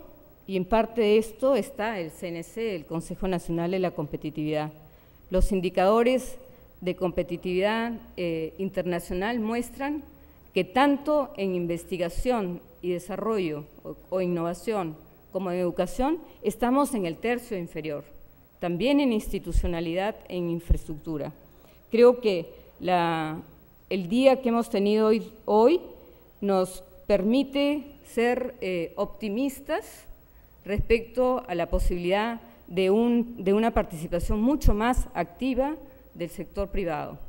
y en parte de esto, está el CNC, el Consejo Nacional de la Competitividad. Los indicadores de competitividad internacional muestran que tanto en investigación y desarrollo o innovación como en educación estamos en el tercio inferior, también en institucionalidad e en infraestructura. Creo que el día que hemos tenido hoy nos permite ser optimistas respecto a la posibilidad de una participación mucho más activa del sector privado.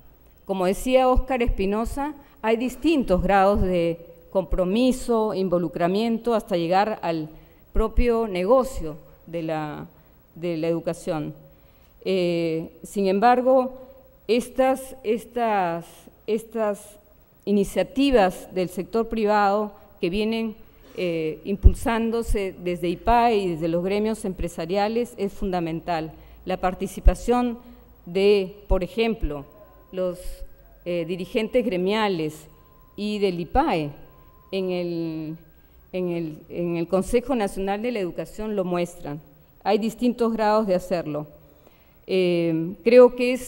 Como decía Óscar Espinosa, hay distintos grados de compromiso, involucramiento, hasta llegar al propio negocio de la educación. Sin embargo, estas iniciativas del sector privado que vienen impulsándose desde IPAE y desde los gremios empresariales es fundamental. La participación de, por ejemplo, los dirigentes gremiales y del IPAE en el Consejo Nacional de la Educación lo muestran. Hay distintos grados de hacerlo. Creo que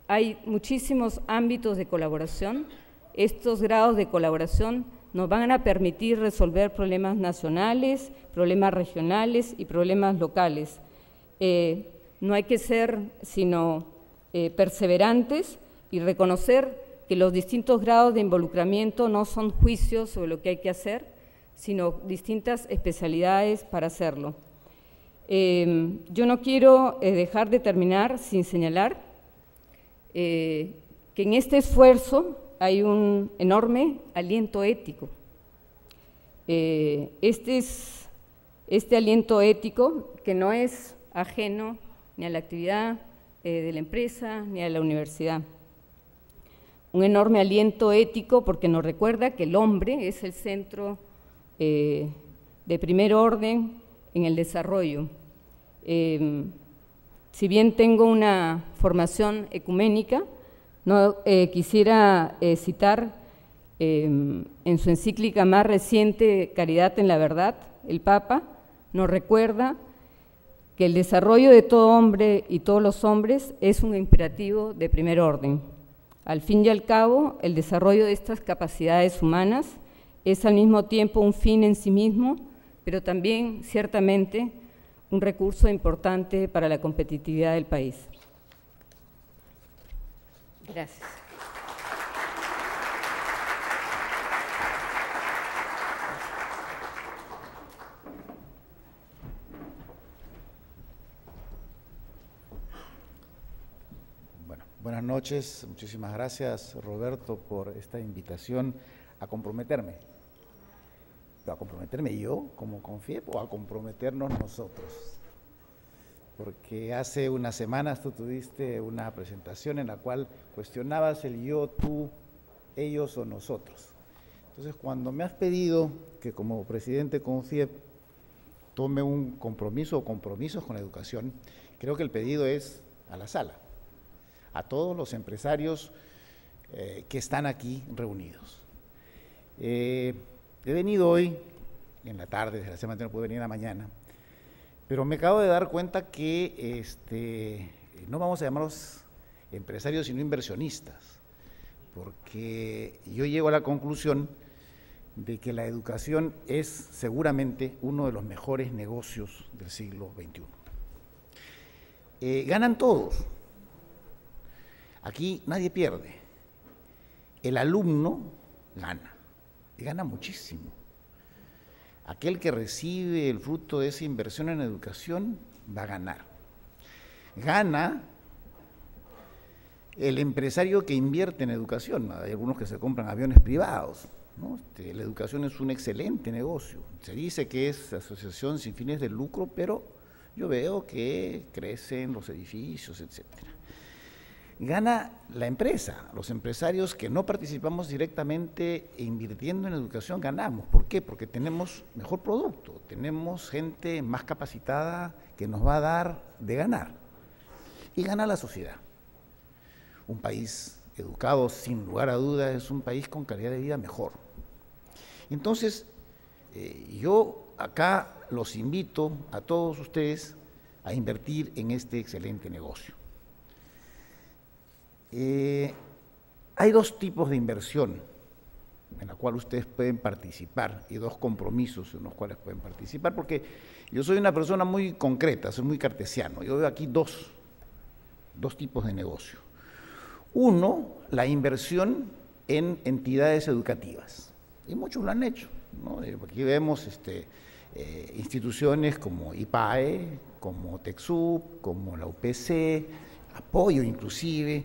hay muchísimos ámbitos de colaboración. Estos grados de colaboración nos van a permitir resolver problemas nacionales, problemas regionales y problemas locales. No hay que ser sino perseverantes y reconocer que los distintos grados de involucramiento no son juicios sobre lo que hay que hacer, sino distintas especialidades para hacerlo. Yo no quiero dejar de terminar sin señalar que en este esfuerzo hay un enorme aliento ético. Este aliento ético que no es ajeno ni a la actividad de la empresa ni a la universidad. Un enorme aliento ético porque nos recuerda que el hombre es el centro de primer orden en el desarrollo. Si bien tengo una formación ecuménica, no quisiera citar en su encíclica más reciente, Caridad en la Verdad, el Papa nos recuerda que el desarrollo de todo hombre y todos los hombres es un imperativo de primer orden. Al fin y al cabo, el desarrollo de estas capacidades humanas es al mismo tiempo un fin en sí mismo, pero también, ciertamente, un recurso importante para la competitividad del país. Gracias. Bueno, buenas noches. Muchísimas gracias, Roberto, por esta invitación a comprometerme. ¿A comprometerme yo como CONFIEP o a comprometernos nosotros? Porque hace unas semanas tú tuviste una presentación en la cual cuestionabas el yo, tú, ellos o nosotros. Entonces, cuando me has pedido que como presidente CONFIEP tome un compromiso o compromisos con la educación, creo que el pedido es a la sala, a todos los empresarios que están aquí reunidos. He venido hoy en la tarde, desgraciadamente no pude venir en la mañana, pero me acabo de dar cuenta que no vamos a llamarlos empresarios sino inversionistas, porque yo llego a la conclusión de que la educación es seguramente uno de los mejores negocios del siglo XXI. Ganan todos, aquí nadie pierde, el alumno gana, y gana muchísimo. Aquel que recibe el fruto de esa inversión en educación va a ganar. Gana el empresario que invierte en educación. Hay algunos que se compran aviones privados, ¿no? La educación es un excelente negocio. Se dice que es asociación sin fines de lucro, pero yo veo que crecen los edificios, etcétera. Gana la empresa, los empresarios que no participamos directamente invirtiendo en educación ganamos. ¿Por qué? Porque tenemos mejor producto, tenemos gente más capacitada que nos va a dar de ganar. Y gana la sociedad. Un país educado, sin lugar a dudas, es un país con calidad de vida mejor. Entonces, yo acá los invito a todos ustedes a invertir en este excelente negocio. Hay dos tipos de inversión en la cual ustedes pueden participar y dos compromisos en los cuales pueden participar, porque yo soy una persona muy concreta, soy muy cartesiano. Yo veo aquí dos tipos de negocio. Uno, la inversión en entidades educativas, y muchos lo han hecho, ¿no? Aquí vemos instituciones como IPAE, como TecSoup, como la UPC, Apoyo inclusive,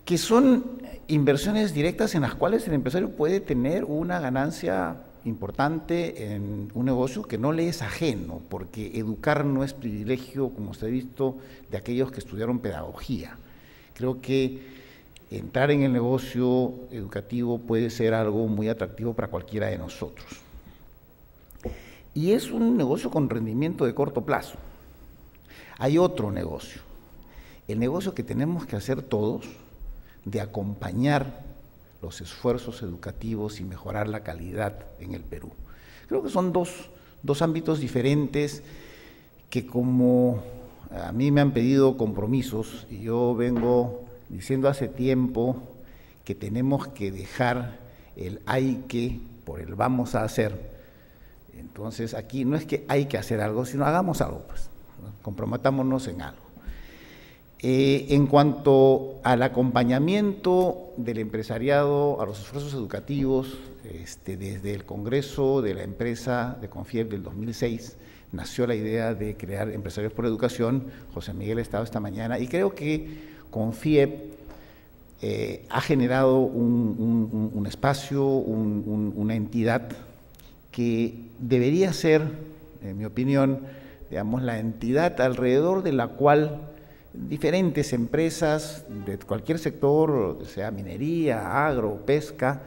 que son inversiones directas en las cuales el empresario puede tener una ganancia importante en un negocio que no le es ajeno, porque educar no es privilegio, como se ha visto, de aquellos que estudiaron pedagogía. Creo que entrar en el negocio educativo puede ser algo muy atractivo para cualquiera de nosotros. Y es un negocio con rendimiento de corto plazo. Hay otro negocio, el negocio que tenemos que hacer todos, de acompañar los esfuerzos educativos y mejorar la calidad en el Perú. Creo que son dos ámbitos diferentes que, como a mí me han pedido compromisos, y yo vengo diciendo hace tiempo que tenemos que dejar el hay que por el vamos a hacer. Entonces aquí no es que hay que hacer algo, sino hagamos algo, pues, ¿no? Comprometámonos en algo. En cuanto al acompañamiento del empresariado a los esfuerzos educativos, desde el Congreso de la empresa de CONFIEP del 2006 nació la idea de crear Empresarios por Educación. José Miguel ha estado esta mañana y creo que CONFIEP ha generado un espacio, una entidad que debería ser, en mi opinión, digamos, la entidad alrededor de la cual diferentes empresas de cualquier sector, sea minería, agro, pesca,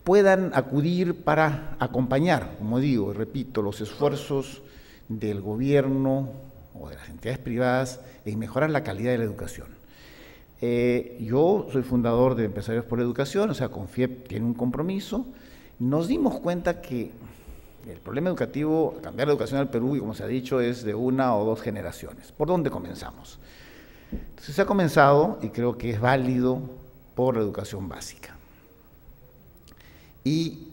puedan acudir para acompañar, como digo y repito, los esfuerzos del gobierno o de las entidades privadas en mejorar la calidad de la educación. Yo soy fundador de Empresarios por Educación, o sea, CONFIEP tiene un compromiso. Nos dimos cuenta que el problema educativo, cambiar la educación al Perú, y como se ha dicho, es de una o dos generaciones. ¿Por dónde comenzamos? Entonces se ha comenzado, y creo que es válido, por la educación básica y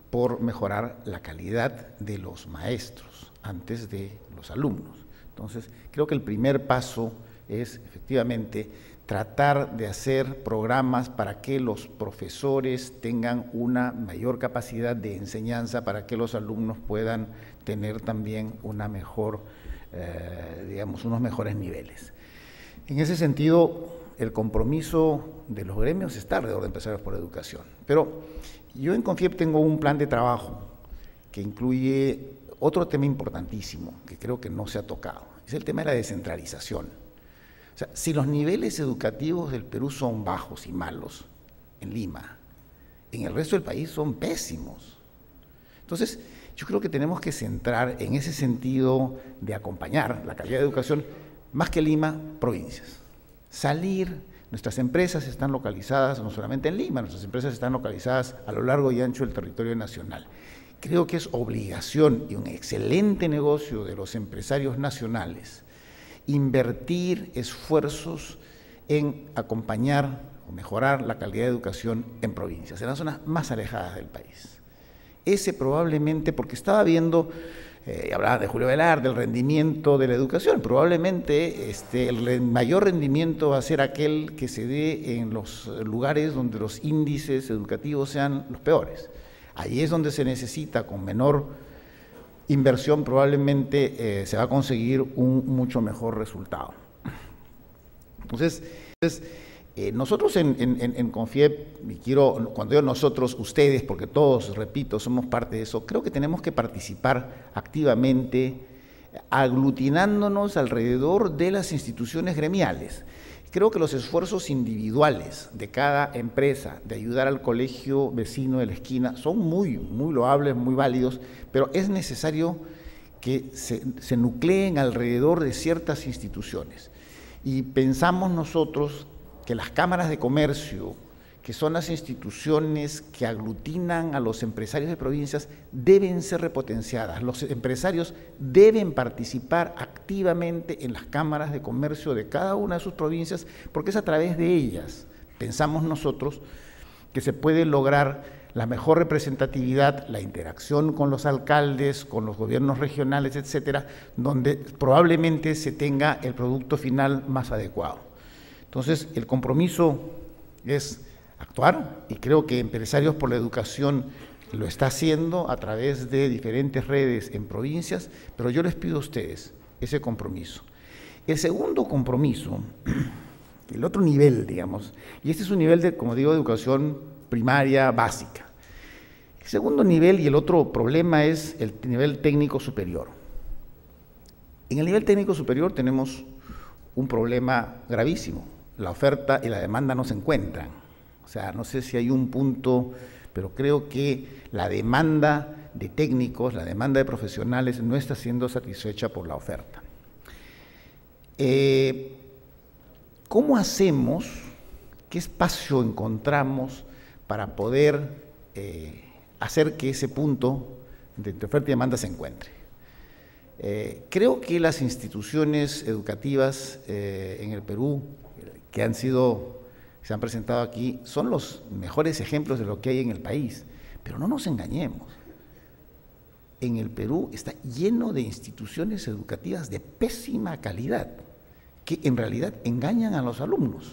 por mejorar la calidad de los maestros antes de los alumnos. Entonces, creo que el primer paso es efectivamente tratar de hacer programas para que los profesores tengan una mayor capacidad de enseñanza, para que los alumnos puedan tener también una mejor, digamos, unos mejores niveles. En ese sentido, el compromiso de los gremios está alrededor de Empresarios por Educación. Pero yo en CONFIEP tengo un plan de trabajo que incluye otro tema importantísimo que creo que no se ha tocado, es el tema de la descentralización. O sea, si los niveles educativos del Perú son bajos y malos en Lima, en el resto del país son pésimos. Entonces, yo creo que tenemos que centrar en ese sentido de acompañar la calidad de educación, más que Lima, provincias. Salir, nuestras empresas están localizadas no solamente en Lima, nuestras empresas están localizadas a lo largo y ancho del territorio nacional. creo que es obligación y un excelente negocio de los empresarios nacionales invertir esfuerzos en acompañar o mejorar la calidad de educación en provincias, en las zonas más alejadas del país. Ese probablemente, porque estaba viendo, hablaba de Julio Velarde, del rendimiento de la educación, probablemente el mayor rendimiento va a ser aquel que se dé en los lugares donde los índices educativos sean los peores. Ahí es donde se necesita, con menor inversión, probablemente se va a conseguir un mucho mejor resultado. Entonces nosotros en CONFIEP, y cuando digo nosotros, ustedes, porque todos, repito, somos parte de eso, creo que tenemos que participar activamente, aglutinándonos alrededor de las instituciones gremiales. Creo que los esfuerzos individuales de cada empresa de ayudar al colegio vecino de la esquina son muy loables, muy válidos, pero es necesario que se nucleen alrededor de ciertas instituciones. Y pensamos nosotros que las cámaras de comercio, que son las instituciones que aglutinan a los empresarios de provincias, deben ser repotenciadas. Los empresarios deben participar activamente en las cámaras de comercio de cada una de sus provincias, porque es a través de ellas, pensamos nosotros, que se puede lograr la mejor representatividad, la interacción con los alcaldes, con los gobiernos regionales, etcétera, donde probablemente se tenga el producto final más adecuado. Entonces, el compromiso es actuar, y creo que Empresarios por la Educación lo está haciendo a través de diferentes redes en provincias, pero yo les pido a ustedes ese compromiso. El segundo compromiso, el otro nivel, digamos, y este es un nivel de, como digo, de educación primaria básica. El segundo nivel y el otro problema es el nivel técnico superior. En el nivel técnico superior tenemos un problema gravísimo. La oferta y la demanda no se encuentran. O sea, no sé si hay un punto, pero creo que la demanda de técnicos, la demanda de profesionales no está siendo satisfecha por la oferta. ¿Cómo hacemos? ¿Qué espacio encontramos para poder hacer que ese punto de oferta y demanda se encuentre? Creo que las instituciones educativas en el Perú que se han presentado aquí son los mejores ejemplos de lo que hay en el país, pero no nos engañemos. En el Perú está lleno de instituciones educativas de pésima calidad, que en realidad engañan a los alumnos,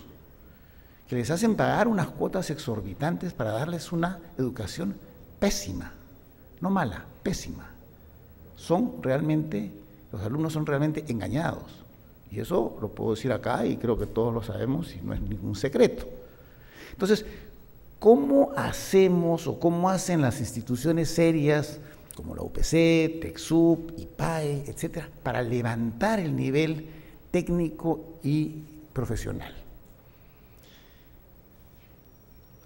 que les hacen pagar unas cuotas exorbitantes para darles una educación pésima, no mala, pésima. Los alumnos son realmente engañados. Y eso lo puedo decir acá y creo que todos lo sabemos y no es ningún secreto. Entonces, ¿cómo hacemos o cómo hacen las instituciones serias como la UPC, TECSUP, IPAE, etcétera, para levantar el nivel técnico y profesional?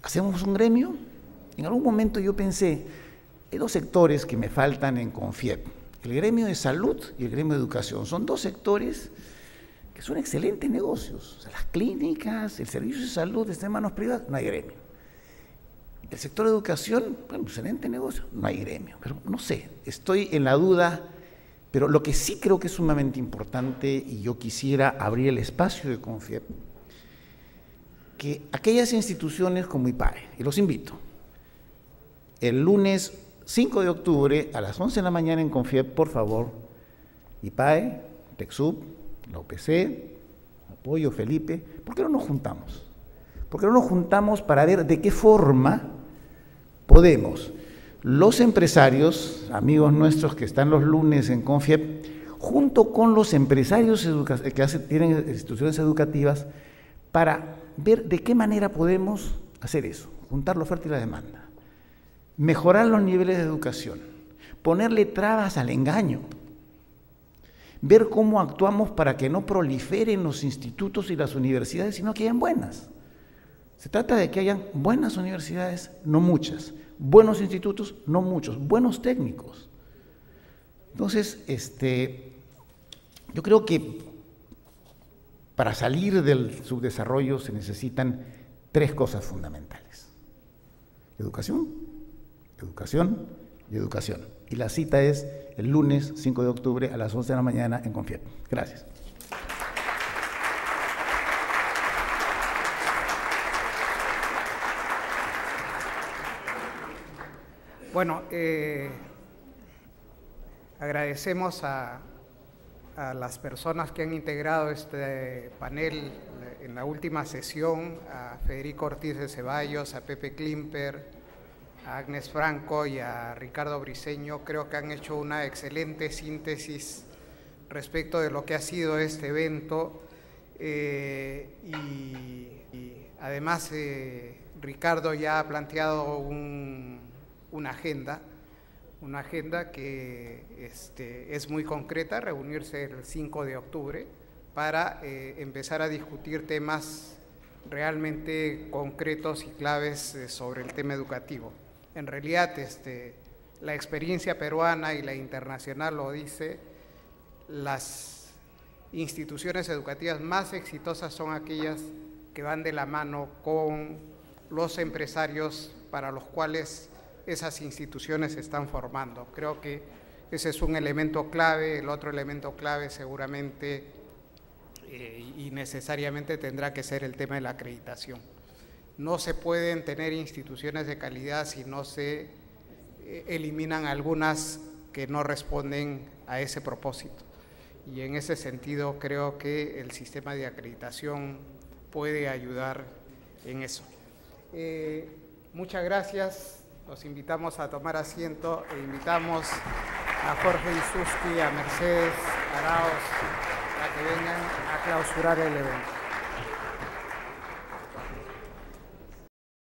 ¿Hacemos un gremio? En algún momento yo pensé, hay dos sectores que me faltan en CONFIEP, el gremio de salud y el gremio de educación. Son dos sectores que son excelentes negocios. O sea, las clínicas, el servicio de salud está en manos privadas, no hay gremio. El sector de educación, bueno, excelente negocio, no hay gremio. Pero no sé, estoy en la duda, pero lo que sí creo que es sumamente importante, y yo quisiera abrir el espacio de CONFIEP, que aquellas instituciones como IPAE, y los invito, el lunes 5 de octubre a las 11 de la mañana en CONFIEP, por favor, IPAE, TECSUP, la UPC, apoyo Felipe, ¿por qué no nos juntamos? ¿Por qué no nos juntamos para ver de qué forma podemos, los empresarios, amigos nuestros que están los lunes en CONFIEP, junto con los empresarios que tienen instituciones educativas, para ver de qué manera podemos hacer eso, juntar la oferta y la demanda, mejorar los niveles de educación, ponerle trabas al engaño, ver cómo actuamos para que no proliferen los institutos y las universidades, sino que hayan buenas. Se trata de que hayan buenas universidades, no muchas, buenos institutos, no muchos, buenos técnicos. Entonces, yo creo que para salir del subdesarrollo se necesitan tres cosas fundamentales: educación, educación y Educación. Y la cita es el lunes 5 de octubre a las 11 de la mañana en Confiep. Gracias. Bueno, agradecemos a las personas que han integrado este panel en la última sesión, a Federico Ortiz de Ceballos, a Pepe Klimper, a Agnes Franco y a Ricardo Briceño. Creo que han hecho una excelente síntesis respecto de lo que ha sido este evento y además Ricardo ya ha planteado una agenda que es muy concreta, reunirse el 5 de octubre para empezar a discutir temas realmente concretos y claves sobre el tema educativo. En realidad, la experiencia peruana y la internacional lo dice, las instituciones educativas más exitosas son aquellas que van de la mano con los empresarios para los cuales esas instituciones se están formando. Creo que ese es un elemento clave. El otro elemento clave seguramente y necesariamente tendrá que ser el tema de la acreditación. No se pueden tener instituciones de calidad si no se eliminan algunas que no responden a ese propósito. Y en ese sentido creo que el sistema de acreditación puede ayudar en eso. Muchas gracias. Los invitamos a tomar asiento e invitamos a Jorge Isuski, a Mercedes Arauz, a que vengan a clausurar el evento.